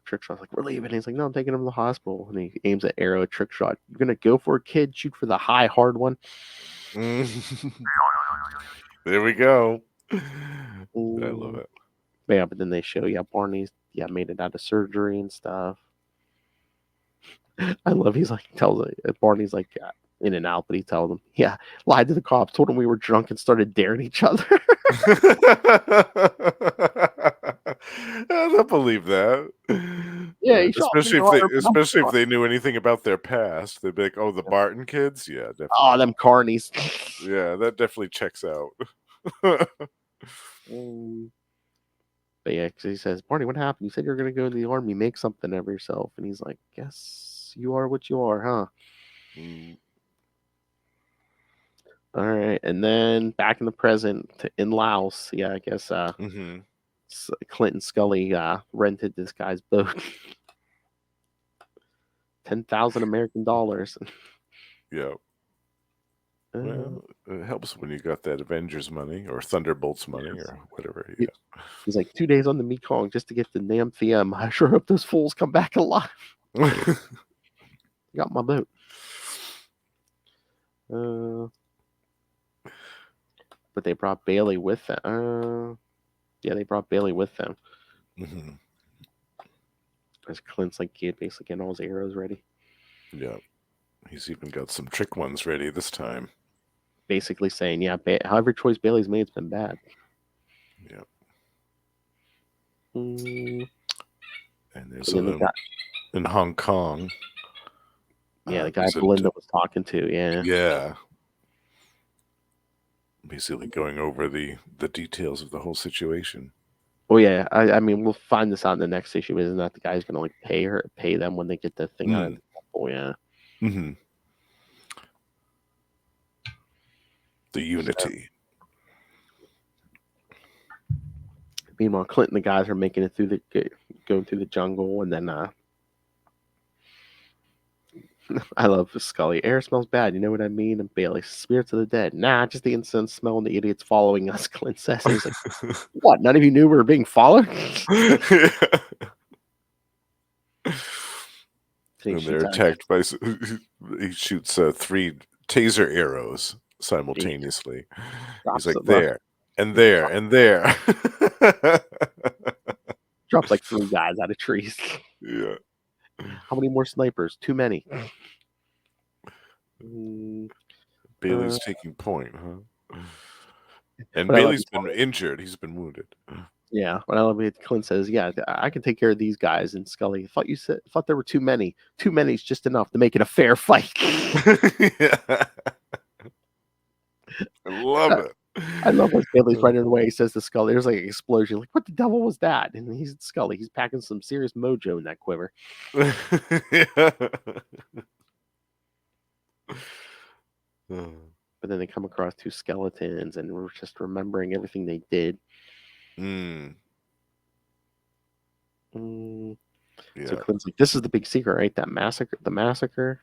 Speaker 1: Trickshot's like, "We're leaving." And he's like, "No, I'm taking him to the hospital." And he aims an arrow at Trickshot. "You're gonna go for a kid? Shoot for the high, hard one."
Speaker 3: There we go. I
Speaker 1: Ooh.
Speaker 3: love it.
Speaker 1: Yeah, but then they show Barney's made it out of surgery and stuff. I love he's like tells Barney's like in and out, but he tells them, "Yeah, lied to the cops, told them we were drunk and started daring each other."
Speaker 3: I don't believe that.
Speaker 1: Yeah, he shot me hard, but I'm
Speaker 3: especially if
Speaker 1: sorry.
Speaker 3: they knew anything about their past, they'd be like, "Oh, the Barton kids, yeah, definitely,
Speaker 1: Oh, them carnies.
Speaker 3: yeah, that definitely checks out."
Speaker 1: But yeah, because he says, "Barney, what happened? You said you were gonna go to the army, make something of yourself." And he's like, "Guess you are what you are, huh?"
Speaker 3: Mm,
Speaker 1: All right, and then back in the present in Laos, yeah, I guess
Speaker 3: mhm.
Speaker 1: Clint and Scully rented this guy's boat, $10,000 American.
Speaker 3: Yeah. Well, it helps when you got that Avengers money or Thunderbolts money or whatever. Yeah.
Speaker 1: He's like 2 days on the Mekong just to get the damn TM. I sure hope those fools come back alive. Got my boat. But they brought Bailey with them. Yeah, they brought Bailey with them.
Speaker 3: Mm-hmm.
Speaker 1: As Clint's like basically getting all his arrows ready.
Speaker 3: Yeah. He's even got some trick ones ready this time.
Speaker 1: Basically saying, yeah, however choice Bailey's made's been bad.
Speaker 3: Yeah.
Speaker 1: And
Speaker 3: And there's in Hong Kong.
Speaker 1: Yeah, the guy Belinda was talking to. Yeah.
Speaker 3: Yeah. Basically going over the details of the whole situation.
Speaker 1: Oh yeah, I mean we'll find this out in the next issue. Isn't that the guy's gonna like pay them when they get the thing out of the temple? Yeah.
Speaker 3: Mm-hmm. The Unity.
Speaker 1: Meanwhile, Clint and the guys are making it through going through the jungle, and then I love Scully. Air smells bad. You know what I mean? And Bailey, spirits of the dead. Nah, just the incense smell and the idiots following us. Clint says. And he's like, "What? None of you knew we were being followed?"
Speaker 3: And they're attacked by. He shoots 3 taser arrows simultaneously. He's like there and there and there.
Speaker 1: Drops like 3 guys out of trees.
Speaker 3: Yeah.
Speaker 1: How many more snipers? Too many.
Speaker 3: Bailey's taking point, huh? And Bailey's been injured. He's been wounded.
Speaker 1: Yeah, but I love it. Clint says, "Yeah, I can take care of these guys." And Scully, thought there were too many. Too many is just enough to make it a fair fight.
Speaker 3: Yeah. I love it.
Speaker 1: I love when Bailey's running away. He says to Scully, "There's like an explosion. Like, what the devil was that?" And he's Scully. He's packing some serious mojo in that quiver.
Speaker 3: Yeah.
Speaker 1: But then they come across two skeletons, and we're just remembering everything they did.
Speaker 3: Mm,
Speaker 1: So
Speaker 3: yeah.
Speaker 1: Clint's like, "This is the big secret, right? That massacre, the massacre."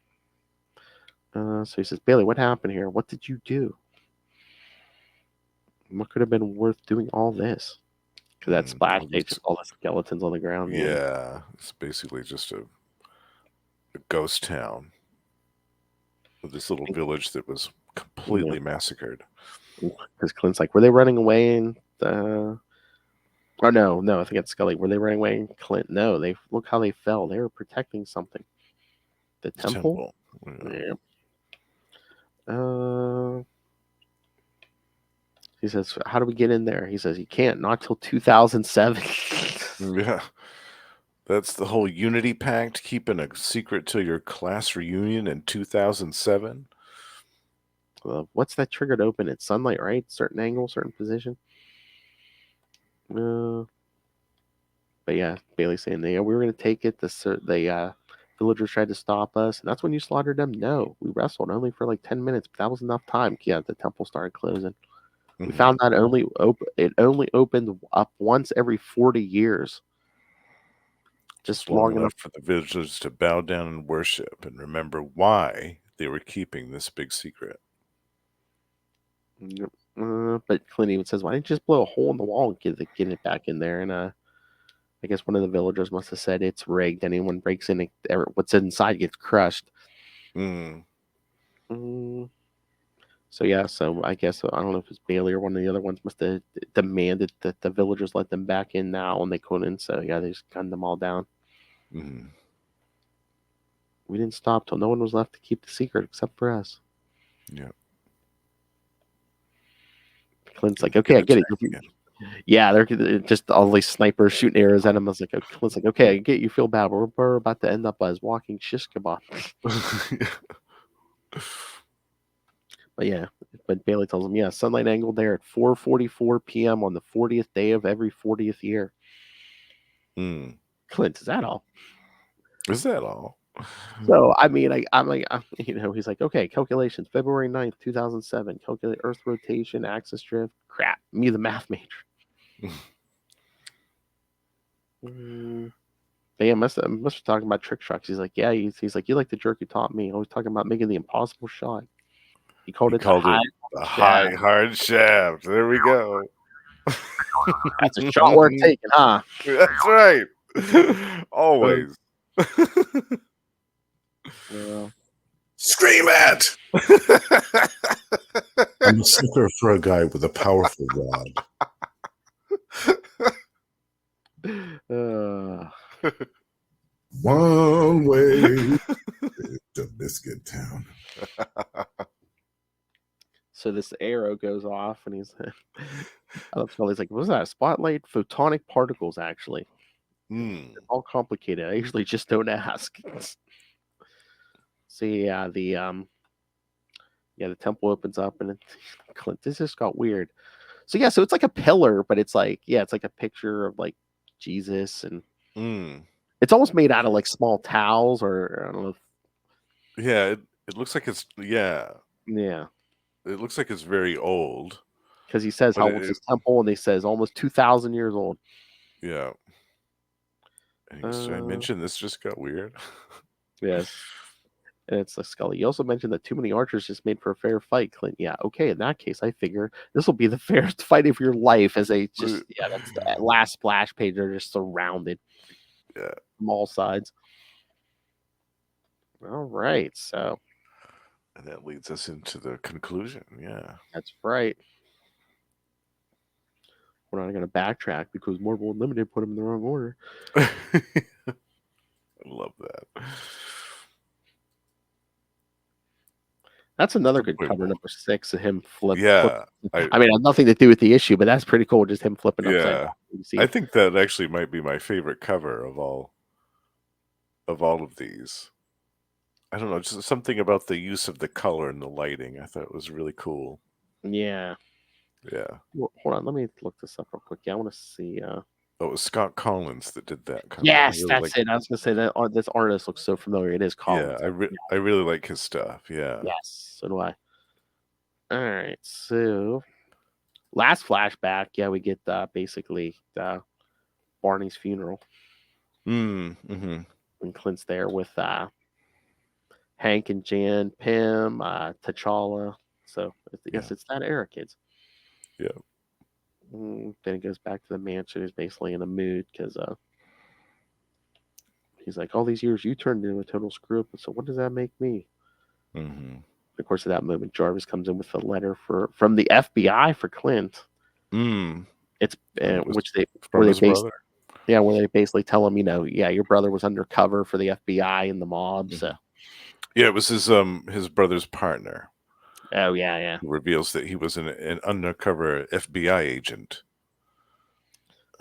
Speaker 1: So he says, "Bailey, what happened here? What did you do? What could have been worth doing all this?" Because that splash page, just all the skeletons on the ground. Man.
Speaker 3: Yeah, it's basically just a ghost town with this little village that was completely massacred.
Speaker 1: Because Clint's like, "Were they running away?" And oh no, I think it's Scully. Were they running away? And Clint, no. They look how they fell. They were protecting something. The temple.
Speaker 3: Yeah.
Speaker 1: He says, "How do we get in there?" He says, "You can't. Not till 2007."
Speaker 3: Yeah. That's the whole Unity Pact, keeping a secret till your class reunion in 2007.
Speaker 1: What's that triggered open? It's sunlight, right? Certain angle, certain position. But yeah, Bailey's saying, "Yeah, we were going to take it. The villagers tried to stop us, and that's when you slaughtered them." No, we wrestled only for like 10 minutes, but that was enough time. Yeah, the temple started closing. We found that it only opened up once every 40 years. Just long enough
Speaker 3: for the villagers to bow down and worship and remember why they were keeping this big secret.
Speaker 1: But Clint even says, "Why didn't you just blow a hole in the wall and get it back in there?" And I guess one of the villagers must have said it's rigged. Anyone breaks in, what's inside gets crushed. So yeah, so I guess I don't know if it's Bailey or one of the other ones must have demanded that the villagers let them back in now, and they couldn't. So yeah, they just gunned them all down. We didn't stop till no one was left to keep the secret except for us.
Speaker 3: Yeah.
Speaker 1: Clint's like, "Okay, I get it." Yeah, they're just all these snipers shooting arrows at him. I was like, Clint's like, "Okay, I get you feel bad, but we're about to end up as walking shish kebab." But Bailey tells him, "Yeah, sunlight angle there at 4:44 p.m. on the 40th day of every 40th year." Clint, is that all?
Speaker 3: Is that all?
Speaker 1: So I mean, I'm like, he's like, "Okay, calculations, February 9th, 2007. Calculate Earth rotation, axis drift. Crap, me the math major." But yeah, must be talking about trick shots. He's like, "Yeah," he's like, "You like the jerk you taught me. Always talking about making the impossible shot." He called it
Speaker 3: the high hard shaft. There we go.
Speaker 1: That's a shot worth taking, huh?
Speaker 3: That's right. Always.
Speaker 5: Scream at! I'm a sucker for a guy with a powerful rod. One way to Biscuit Town.
Speaker 1: So this arrow goes off, and he's like, "Was that a spotlight? Photonic particles, actually. It's all complicated. I usually just don't ask." So yeah, the temple opens up, and Clint, this just got weird. So yeah, so it's like a pillar, but it's like it's like a picture of like Jesus, and it's almost made out of like small towels, or I don't know.
Speaker 3: Yeah, it looks like it's
Speaker 1: Yeah.
Speaker 3: It looks like it's very old.
Speaker 1: Because he says how old's this temple, and they says almost 2,000 years old.
Speaker 3: Yeah. And I mentioned this just got weird.
Speaker 1: Yes. And it's like Scully. You also mentioned that too many archers just made for a fair fight, Clint. Yeah, okay. In that case, I figure this will be the fairest fight of your life. As they just that's the last splash page. They're just surrounded.
Speaker 3: Yeah.
Speaker 1: From all sides. All right. So.
Speaker 3: And that leads us into the conclusion. Yeah.
Speaker 1: That's right. We're not going to backtrack because Marvel Unlimited put them in the wrong order.
Speaker 3: I love that.
Speaker 1: That's another good cover, number 6, of him flipping.
Speaker 3: Yeah.
Speaker 1: I mean, it has nothing to do with the issue, but that's pretty cool. Just him flipping upside down.
Speaker 3: I think that actually might be my favorite cover of all of these. I don't know, just something about the use of the color and the lighting I thought was really cool.
Speaker 1: Yeah.
Speaker 3: Yeah.
Speaker 1: Well, hold on, let me look this up real quick. Yeah, I want to see.
Speaker 3: Oh, it was Scott Collins that did that cover.
Speaker 1: Yes, that's it. I was gonna say that this artist looks so familiar. It is Collins.
Speaker 3: Yeah, I really like his stuff. Yeah.
Speaker 1: Yes, so do I. All right, so last flashback, yeah, we get basically Barney's funeral,
Speaker 3: Mm-hmm.
Speaker 1: and Clint's there with Hank and Jan, Pym, T'Challa. So yes, it's that era, kids.
Speaker 3: Yeah.
Speaker 1: Then he goes back to the mansion. He's basically in a mood because he's like, all these years you turned into a total screw up. So what does that make me?
Speaker 3: Mm-hmm.
Speaker 1: Of course, at that moment, Jarvis comes in with a letter from the FBI for Clint. It's which they
Speaker 3: from his brother.
Speaker 1: Yeah, where they basically tell him, your brother was undercover for the FBI and the mob.
Speaker 3: Mm-hmm.
Speaker 1: So
Speaker 3: yeah, it was his brother's partner.
Speaker 1: Oh yeah.
Speaker 3: Who reveals that he was an undercover FBI agent.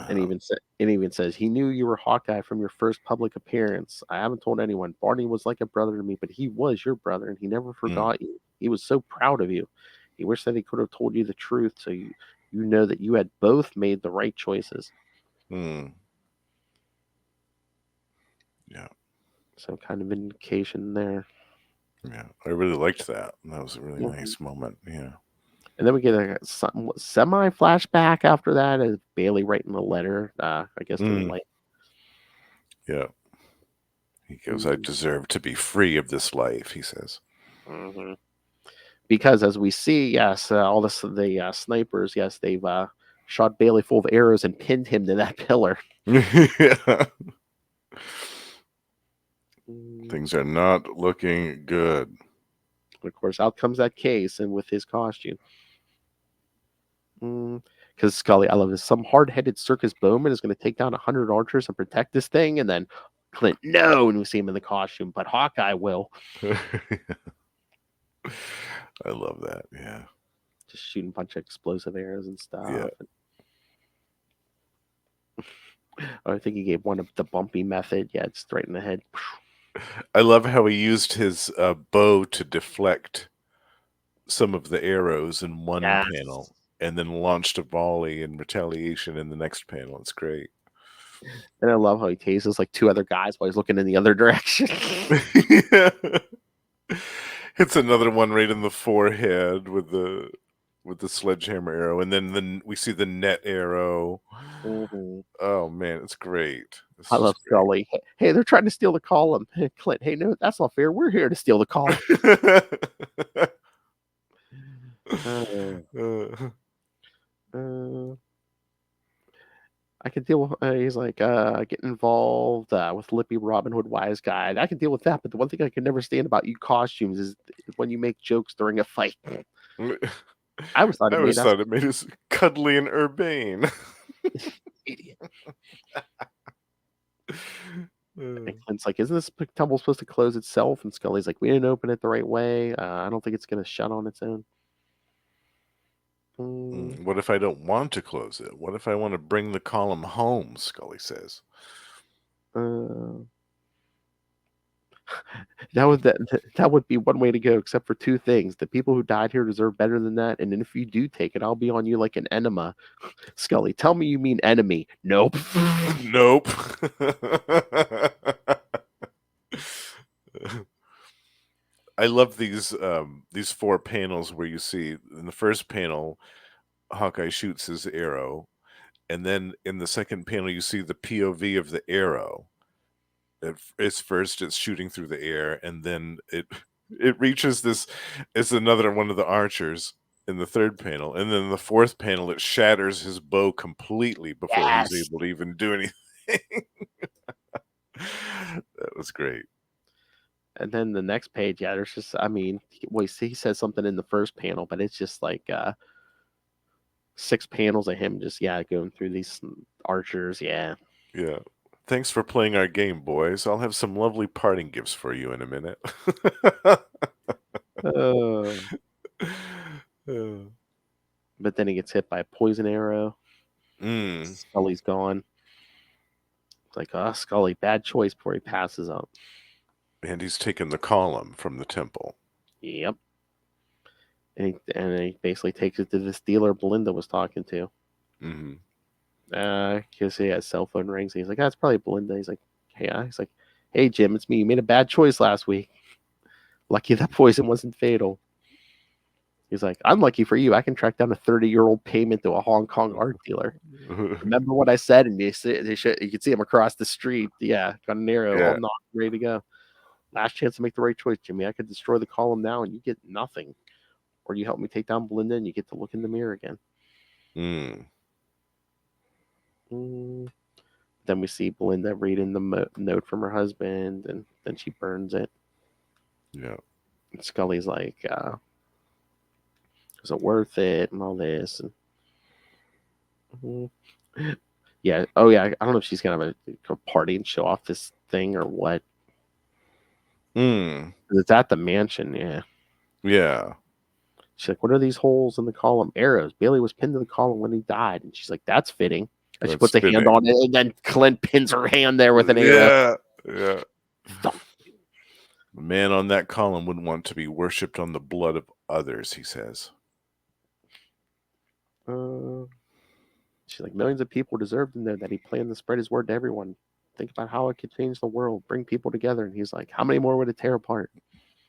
Speaker 1: And even says he knew you were Hawkeye from your first public appearance. I haven't told anyone. Barney was like a brother to me, but he was your brother, and he never forgot you. He was so proud of you. He wished that he could have told you the truth, so you know that you had both made the right choices.
Speaker 3: Yeah.
Speaker 1: So kind of indication there.
Speaker 3: Yeah, I really liked that. That was a really nice moment. Yeah.
Speaker 1: And then we get a semi flashback after that as Bailey writing a letter, I guess, to the light.
Speaker 3: Yeah. He goes, I deserve to be free of this life, he says.
Speaker 1: Mm-hmm. Because as we see, yes, all the snipers, yes, they've shot Bailey full of arrows and pinned him to that pillar.
Speaker 3: Yeah. Things are not looking good.
Speaker 1: And of course, out comes that case and with his costume. Because Scully, I love this. Some hard-headed circus bowman is going to take down 100 archers and protect this thing, and then Clint, no, and we see him in the costume, but Hawkeye will.
Speaker 3: I love that. Yeah.
Speaker 1: Just shooting a bunch of explosive arrows and stuff.
Speaker 3: Yeah.
Speaker 1: I think he gave one of the bumpy method. Yeah, it's right in the head.
Speaker 3: I love how he used his bow to deflect some of the arrows in one panel and then launched a volley in retaliation in the next panel. It's great.
Speaker 1: And I love how he tases like two other guys while he's looking in the other direction.
Speaker 3: Yeah. Hits another one right in the forehead with the sledgehammer arrow, and then we see the net arrow. Oh man, it's great.
Speaker 1: I love Scully. Hey, they're trying to steal the column. Clint, hey, no, that's not fair. We're here to steal the column. I can deal with. He's like getting involved with Lippy Robin Hood Wise Guy. I can deal with that, but the one thing I can never stand about you costumes is when you make jokes during a fight. I always thought
Speaker 3: it made us cuddly and urbane.
Speaker 1: Idiot. And Clint's like, isn't this tumble supposed to close itself? And Scully's like, we didn't open it the right way. I don't think it's going to shut on its own.
Speaker 3: What if I don't want to close it? What if I want to bring the column home? Scully says.
Speaker 1: That would be one way to go, except for two things. The people who died here deserve better than that. And then if you do take it, I'll be on you like an enema. Scully, tell me you mean enemy. Nope.
Speaker 3: Nope. I love these four panels where you see in the first panel, Hawkeye shoots his arrow, and then in the second panel you see the POV of the arrow. It's shooting through the air, and then it reaches this. It's another one of the archers in the third panel, and then in the fourth panel it shatters his bow completely before he's able to even do anything. That was great.
Speaker 1: And then the next page, there's just, he says something in the first panel, but it's just like 6 panels of him just, going through these archers. Yeah.
Speaker 3: Yeah. Thanks for playing our game, boys. I'll have some lovely parting gifts for you in a minute.
Speaker 1: But then he gets hit by a poison arrow. Scully's gone. It's like, Scully, bad choice before he passes out.
Speaker 3: And he's taken the column from the temple.
Speaker 1: Yep. and he basically takes it to this dealer Belinda was talking to.
Speaker 3: Mm-hmm.
Speaker 1: Because he has cell phone rings. He's like, that's probably Belinda. He's like, he's like, hey Jim, it's me. You made a bad choice last week. Lucky that poison wasn't fatal. He's like, unlucky for you. I can track down a 30-year-old payment to a Hong Kong art dealer. Remember what I said? And you can see him across the street. Yeah, got an arrow, all knocked, ready to go. Last chance to make the right choice, Jimmy. I could destroy the column now, and you get nothing. Or you help me take down Belinda, and you get to look in the mirror again. Then we see Belinda reading the note from her husband, and then she burns it.
Speaker 3: Yeah.
Speaker 1: And Scully's like, is it worth it? And all this. And, yeah. Oh, yeah. I don't know if she's going to have a party and show off this thing or what. It's at the mansion. Yeah.
Speaker 3: Yeah.
Speaker 1: She's like, what are these holes in the column? Arrows. Bailey was pinned to the column when he died. And she's like, that's fitting. And she puts a hand on it, and then Clint pins her hand there with an arrow.
Speaker 3: Yeah. The man on that column wouldn't want to be worshipped on the blood of others, he says.
Speaker 1: She's like, millions of people deserve to know that he planned to spread his word to everyone. Think about how it could change the world, bring people together. And he's like, how many more would it tear apart?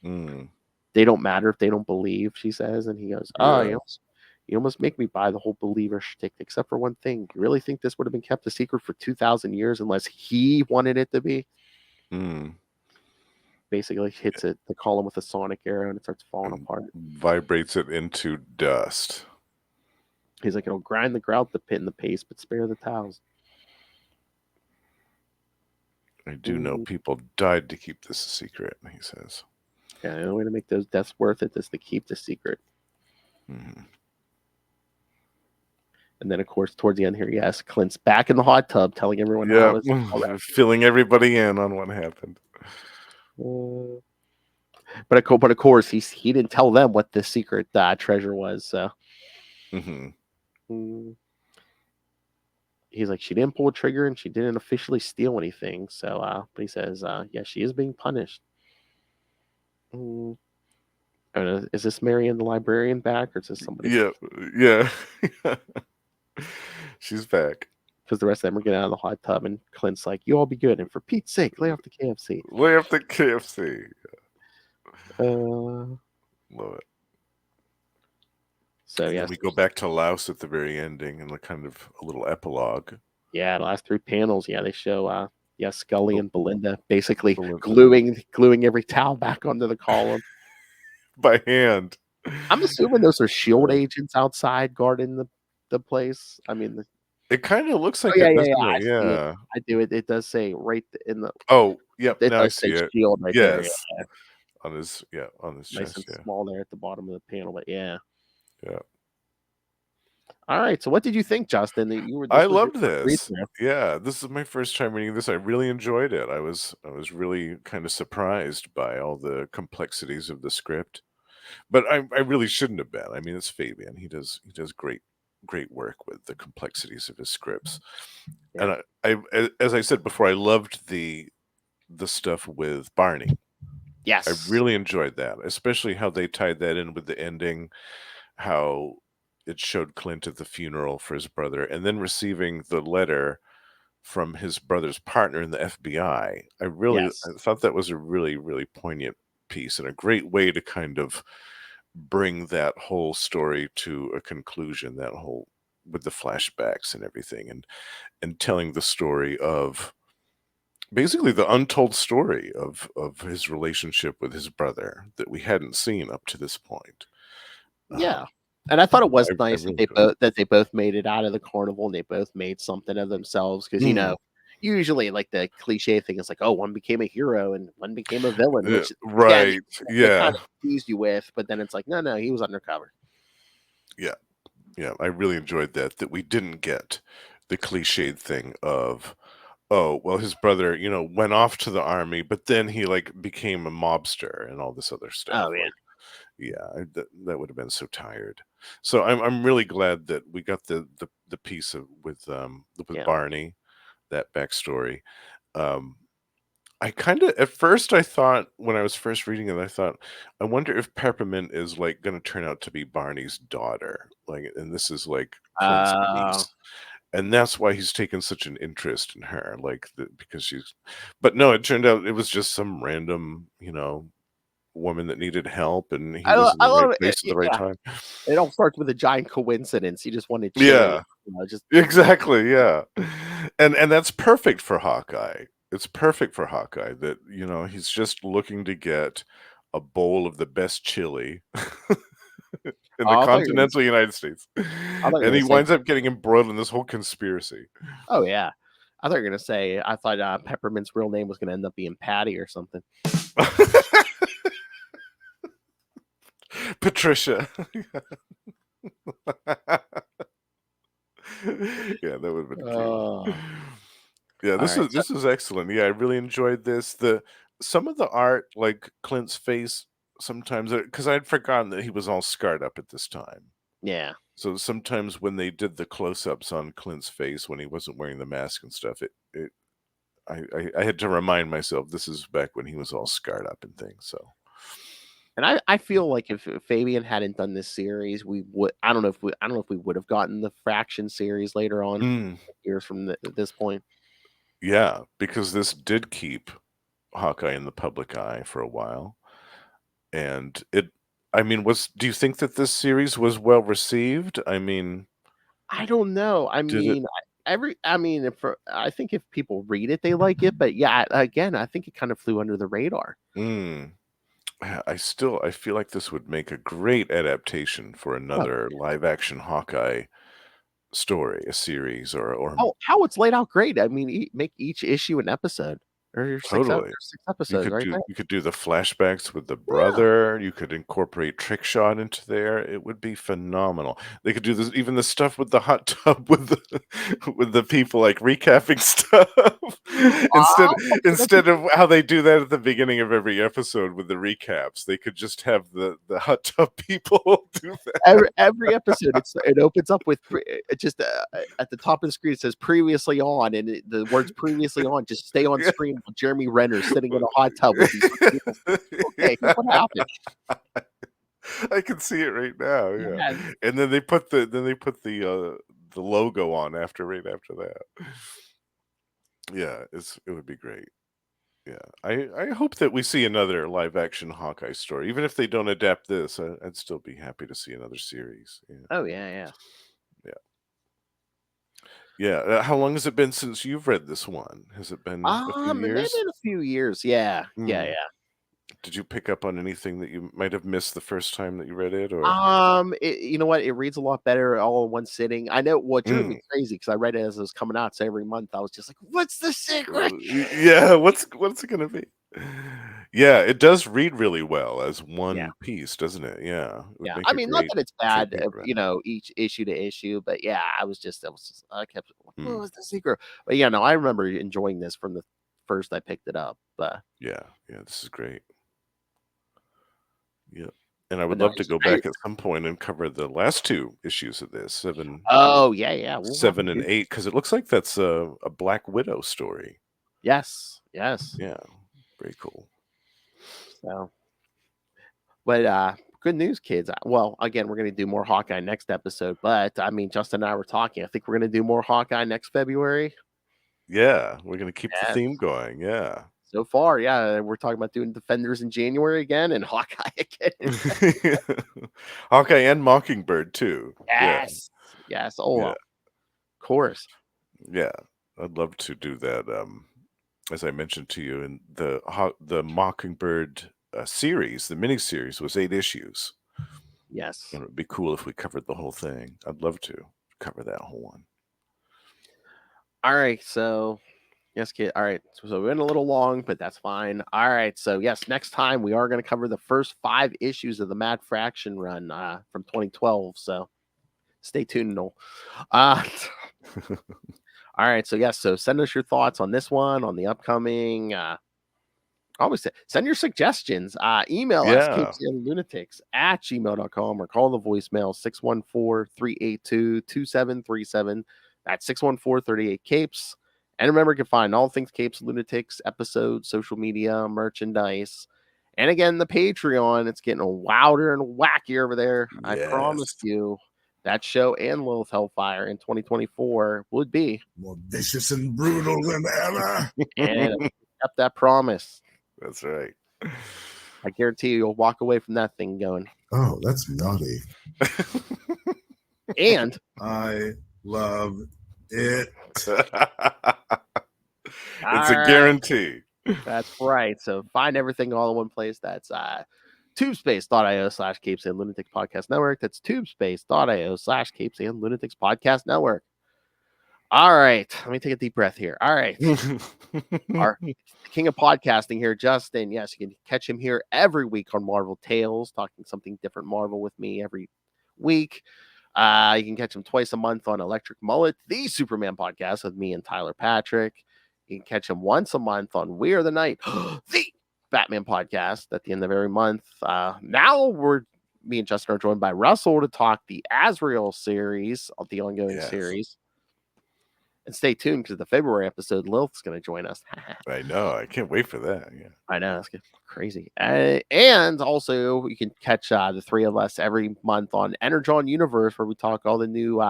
Speaker 1: They don't matter if they don't believe, she says. And he goes, you almost make me buy the whole believer shtick, except for one thing. You really think this would have been kept a secret for 2,000 years unless he wanted it to be? Basically hits it, the column with a sonic arrow, and it starts falling apart.
Speaker 3: Vibrates it into dust.
Speaker 1: He's like, it'll grind the grout, the pit, and the paste, but spare the towels.
Speaker 3: I do know people died to keep this a secret, he says.
Speaker 1: Yeah, the only way to make those deaths worth it is to keep the secret. And then, of course, towards the end here, yes, Clint's back in the hot tub telling everyone how it was.
Speaker 3: Filling everybody in on what happened.
Speaker 1: But of course, he didn't tell them what the secret treasure was. So he's like, she didn't pull a trigger and she didn't officially steal anything. So, but he says, yeah, she is being punished. I don't know, is this Marion the librarian back, or is this somebody?
Speaker 3: Yeah. She's back.
Speaker 1: Because the rest of them are getting out of the hot tub, and Clint's like, you all be good. And for Pete's sake, lay off the KFC.
Speaker 3: Lay off the KFC.
Speaker 1: Love it. So, yeah.
Speaker 3: We go back to Laos at the very ending and kind of a little epilogue.
Speaker 1: Yeah, the last 3 panels. Yeah, they show, Scully and Belinda basically gluing every towel back onto the column.
Speaker 3: By hand.
Speaker 1: I'm assuming those are SHIELD agents outside guarding the place. I mean,
Speaker 3: it kind of looks like
Speaker 1: I do. It does say right in the.
Speaker 3: Oh, yep.
Speaker 1: It
Speaker 3: now
Speaker 1: does
Speaker 3: I see
Speaker 1: say
Speaker 3: it.
Speaker 1: SHIELD right there. Yeah.
Speaker 3: On his
Speaker 1: nice
Speaker 3: chest.
Speaker 1: And small there at the bottom of the panel, but yeah. All right. So, what did you think, Justin?
Speaker 3: I loved this. Yeah, this is my first time reading this. I really enjoyed it. I was really kind of surprised by all the complexities of the script, but I really shouldn't have been. I mean, it's Fabian. He does great work with the complexities of his scripts. And I as I said before, I loved the stuff with Barney.
Speaker 1: Yes,
Speaker 3: I really enjoyed that, especially how they tied that in with the ending, how it showed Clint at the funeral for his brother, and then receiving the letter from his brother's partner in the FBI. I thought that was a really, really poignant piece and a great way to kind of bring that whole story to a conclusion, that whole with the flashbacks and everything, and telling the story of basically the untold story of his relationship with his brother that we hadn't seen up to this point.
Speaker 1: Yeah. And I thought it was nice that they both made it out of the carnival and they both made something of themselves. Because, usually like the cliche thing is like, oh, one became a hero and one became a villain. Which,
Speaker 3: right.
Speaker 1: They kind of teased you with, but then it's like, no, he was undercover.
Speaker 3: Yeah. Yeah. I really enjoyed that we didn't get the cliched thing of, oh, well, his brother, went off to the army, but then he became a mobster and all this other stuff.
Speaker 1: Oh, man.
Speaker 3: Yeah, that would have been so tired. So I'm really glad that we got the piece with Barney, that backstory. I kind of at first I thought when I was first reading it, I thought, I wonder if Peppermint is like going to turn out to be Barney's daughter, like, and this is like Clint's
Speaker 1: Uh,
Speaker 3: niece, and that's why he's taken such an interest in her, like because she's. But no, it turned out it was just some random, woman that needed help, and he was in
Speaker 1: I
Speaker 3: the right
Speaker 1: love it.
Speaker 3: place at the right
Speaker 1: Yeah,
Speaker 3: time.
Speaker 1: it all starts with a giant coincidence. He just wanted chili,
Speaker 3: Yeah,
Speaker 1: just
Speaker 3: exactly. Yeah, and that's perfect for Hawkeye. It's perfect for Hawkeye that he's just looking to get a bowl of the best chili in the
Speaker 1: oh, I thought you were gonna,
Speaker 3: continental United States,
Speaker 1: I thought you were
Speaker 3: and
Speaker 1: gonna
Speaker 3: he
Speaker 1: say,
Speaker 3: winds up getting embroiled in this whole conspiracy.
Speaker 1: oh yeah, I thought you were gonna say, I thought Peppermint's real name was gonna end up being Patty or something.
Speaker 3: Patricia. Yeah, that would have been cute.
Speaker 1: Oh,
Speaker 3: Yeah,
Speaker 1: all right. So,
Speaker 3: this is excellent. Yeah, I really enjoyed this. Some of the art, like Clint's face, sometimes because I'd forgotten that he was all scarred up at this time.
Speaker 1: yeah,
Speaker 3: So sometimes when they did the close-ups on Clint's face when he wasn't wearing the mask and stuff, I had to remind myself this is back when he was all scarred up and things. So
Speaker 1: and I feel like if Fabian hadn't done this series, we would. I don't know if we would have gotten the Fraction series later on,
Speaker 3: Mm,
Speaker 1: years from this point.
Speaker 3: yeah, because this did keep Hawkeye in the public eye for a while. And I mean, do you think that this series was well received? I mean,
Speaker 1: I don't know. I
Speaker 3: did it?
Speaker 1: mean, I mean, I think if people read it, they like it. But yeah, again, I think it kind of flew under the radar.
Speaker 3: Mm, I feel like this would make a great adaptation for
Speaker 1: Oh,
Speaker 3: another live action Hawkeye story, a series, or
Speaker 1: how it's laid out great. I mean, make each issue an episode, or
Speaker 3: totally.
Speaker 1: six episodes, right there.
Speaker 3: You could do the flashbacks with the
Speaker 1: Yeah.
Speaker 3: brother. You could incorporate Trick Shot into there. It would be phenomenal. They could do this, even the stuff with the hot tub with the with the people like recapping stuff instead
Speaker 1: That's a,
Speaker 3: instead of how they do that at the beginning of every episode with the recaps. They could just have the hot tub people do that.
Speaker 1: every episode, it opens up with just at the top of the screen it says previously on, and the words previously on just stay on screen with Jeremy Renner sitting in a hot tub with these people. Okay, what happened?
Speaker 3: I can see it right now. Yeah,
Speaker 1: Yeah.
Speaker 3: and then they put the logo on right after that. Yeah, it would be great. Yeah, I hope that we see another live action Hawkeye story, even if they don't adapt this. I'd still be happy to see another series. Yeah,
Speaker 1: Oh yeah.
Speaker 3: yeah, yeah. How long has it been since you've read this one? Has it been a few
Speaker 1: It may have
Speaker 3: years?
Speaker 1: been a few years. Yeah,
Speaker 3: Mm.
Speaker 1: yeah.
Speaker 3: Did you pick up on anything that you might have missed the first time that you read it, or?
Speaker 1: You know what? It reads a lot better all in one sitting. I know what drove me
Speaker 3: Mm.
Speaker 1: crazy because I read it as it was coming out. So every month I was just like, "What's the secret?"
Speaker 3: Yeah, what's it gonna be? Yeah, it does read really well as
Speaker 1: Yeah,
Speaker 3: one piece, doesn't it? Yeah, it would
Speaker 1: yeah.
Speaker 3: make
Speaker 1: I
Speaker 3: a
Speaker 1: mean, not
Speaker 3: great
Speaker 1: that it's bad,
Speaker 3: paperback.
Speaker 1: each issue to issue, but yeah, I kept, what
Speaker 3: Mm,
Speaker 1: was the secret? But yeah, no, I remember enjoying this from the first I picked it up.
Speaker 3: yeah, this is great. Yeah, and I
Speaker 1: But
Speaker 3: would
Speaker 1: no,
Speaker 3: love to go back at some point and cover the last two issues of this,
Speaker 1: oh yeah, we'll have to
Speaker 3: 7 and
Speaker 1: do.
Speaker 3: 8, because it looks like that's a Black Widow story.
Speaker 1: Yes.
Speaker 3: Yeah, very cool.
Speaker 1: So, but good news, kids. Well, again, we're gonna do more Hawkeye next episode. But I mean, Justin and I were talking. I think we're gonna do more Hawkeye next February.
Speaker 3: Yeah, we're gonna keep the
Speaker 1: Yeah.
Speaker 3: theme going. Yeah.
Speaker 1: So far, yeah, we're talking about doing Defenders in January again and Hawkeye again.
Speaker 3: Hawkeye and Mockingbird too. Yeah,
Speaker 1: Yes. Oh,
Speaker 3: yeah,
Speaker 1: of course.
Speaker 3: yeah. I'd love to do that. As I mentioned to you, in the Mockingbird series, the miniseries was 8 issues,
Speaker 1: Yes.
Speaker 3: and it'd be cool if we covered the whole thing. I'd love to cover that whole one.
Speaker 1: All right. So, yes, kid. All right. So we went a little long, but that's fine. All right. So, yes, next time we are going to cover the first 5 issues of the Mad Fraction run from 2012. So stay tuned, Noel. Uh, all right. So, yes. So send us your thoughts on this one, on the upcoming. Always send your suggestions. Email us,
Speaker 3: Yeah,
Speaker 1: CapesandLunatics@gmail.com, or call the voicemail 614-382-2737. That's 614-38-CAPES. And remember, you can find all things Capes and Lunatics, episodes, social media, merchandise. And again, the Patreon, it's getting wilder and wackier over there. I promise
Speaker 3: Yes.
Speaker 1: you that show and Lilith Hellfire in 2024 would be.
Speaker 5: More vicious and brutal than ever.
Speaker 1: And I kept that promise.
Speaker 3: That's right.
Speaker 1: I guarantee you, you'll walk away from that thing going.
Speaker 5: Oh, that's naughty.
Speaker 1: And
Speaker 5: I love it.
Speaker 3: It's a
Speaker 1: Alright.
Speaker 3: guarantee.
Speaker 1: That's right. So find everything all in one place. That's tubespace.io/Capes and Lunatics Podcast Network. That's tubespace.io/Capes and Lunatics Podcast Network. All right. Let me take a deep breath here. All right. Our king of podcasting here, Justin. Yes, you can catch him here every week on Marvel Tales, talking something different Marvel with me every week. You can catch him twice a month on Electric Mullet, the Superman podcast with me and Tyler Patrick. You can catch him once a month on We Are the Night, the Batman podcast at the end of every month. Now me and Justin are joined by Russell to talk the Azrael series, the ongoing series. And stay tuned because the February episode, Lilith's going to join us.
Speaker 3: I know. I can't wait for that. Yeah.
Speaker 1: I know. That's crazy. And also, you can catch the three of us every month on Energon Universe, where we talk all the new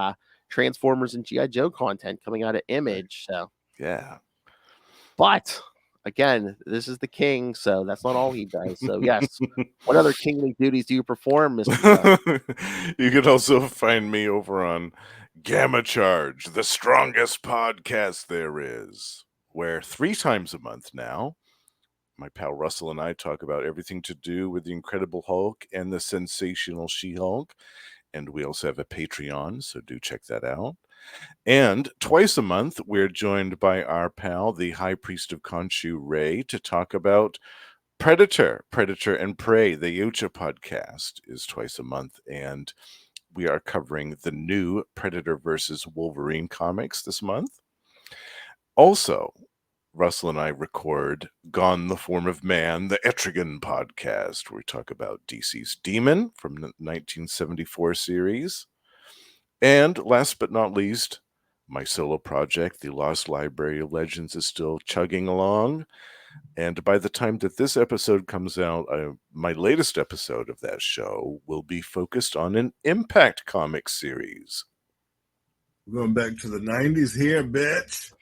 Speaker 1: Transformers and G.I. Joe content coming out of Image. So,
Speaker 3: Yeah.
Speaker 1: but again, this is the king, so that's not all he does. So, yes, what other kingly duties do you perform, Mr.
Speaker 3: You can also find me over on Gamma Charge, the strongest podcast there is, where 3 times a month now, my pal Russell and I talk about everything to do with the Incredible Hulk and the Sensational She-Hulk. And we also have a Patreon, so do check that out. And twice a month, we're joined by our pal, the High Priest of Khonshu, Ray, to talk about Predator and Prey. The Yucha podcast is twice a month, and we are covering the new Predator versus Wolverine comics this month. Also, Russell and I record Gone the Form of Man, the Etrigan podcast, where we talk about DC's Demon from the 1974 series. And last but not least, my solo project, The Lost Library of Legends, is still chugging along. And by the time that this episode comes out, my latest episode of that show will be focused on an Impact comic series.
Speaker 5: We're going back to the 90s here, bitch.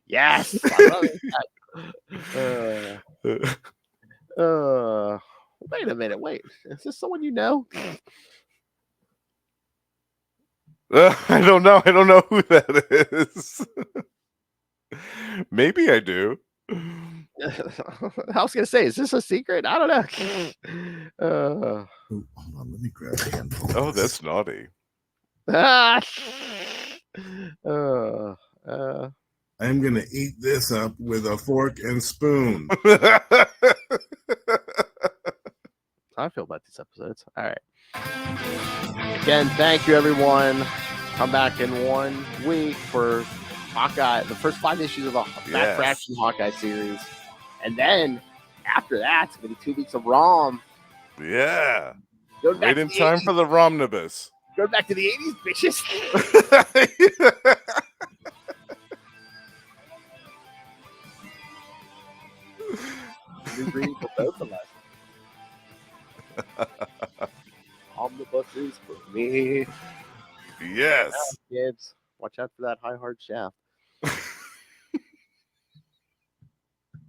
Speaker 1: Yes, I love it. Wait a minute. Wait, is this someone you know?
Speaker 3: I don't know. I don't know who that is. Maybe I do.
Speaker 1: I was gonna say, is this a secret? I don't know.
Speaker 5: Ooh, hold on, let me grab a handful.
Speaker 3: Oh, that's naughty.
Speaker 5: I'm going to eat this up with a fork and spoon.
Speaker 1: I feel about these episodes. All right. Again, thank you, everyone. Come back in 1 week for Hawkeye, the first 5 issues of the Back for Action Hawkeye series. And then after that, it's going to be 2 weeks of ROM.
Speaker 3: Yeah.
Speaker 1: Going back
Speaker 3: Right
Speaker 1: to
Speaker 3: in
Speaker 1: the
Speaker 3: time
Speaker 1: 80s.
Speaker 3: for the Romnibus.
Speaker 1: Going back to the 80s, bitches. New green for both of us. Omnibuses for me.
Speaker 3: Yes.
Speaker 1: Kids, watch out for that high hard shaft.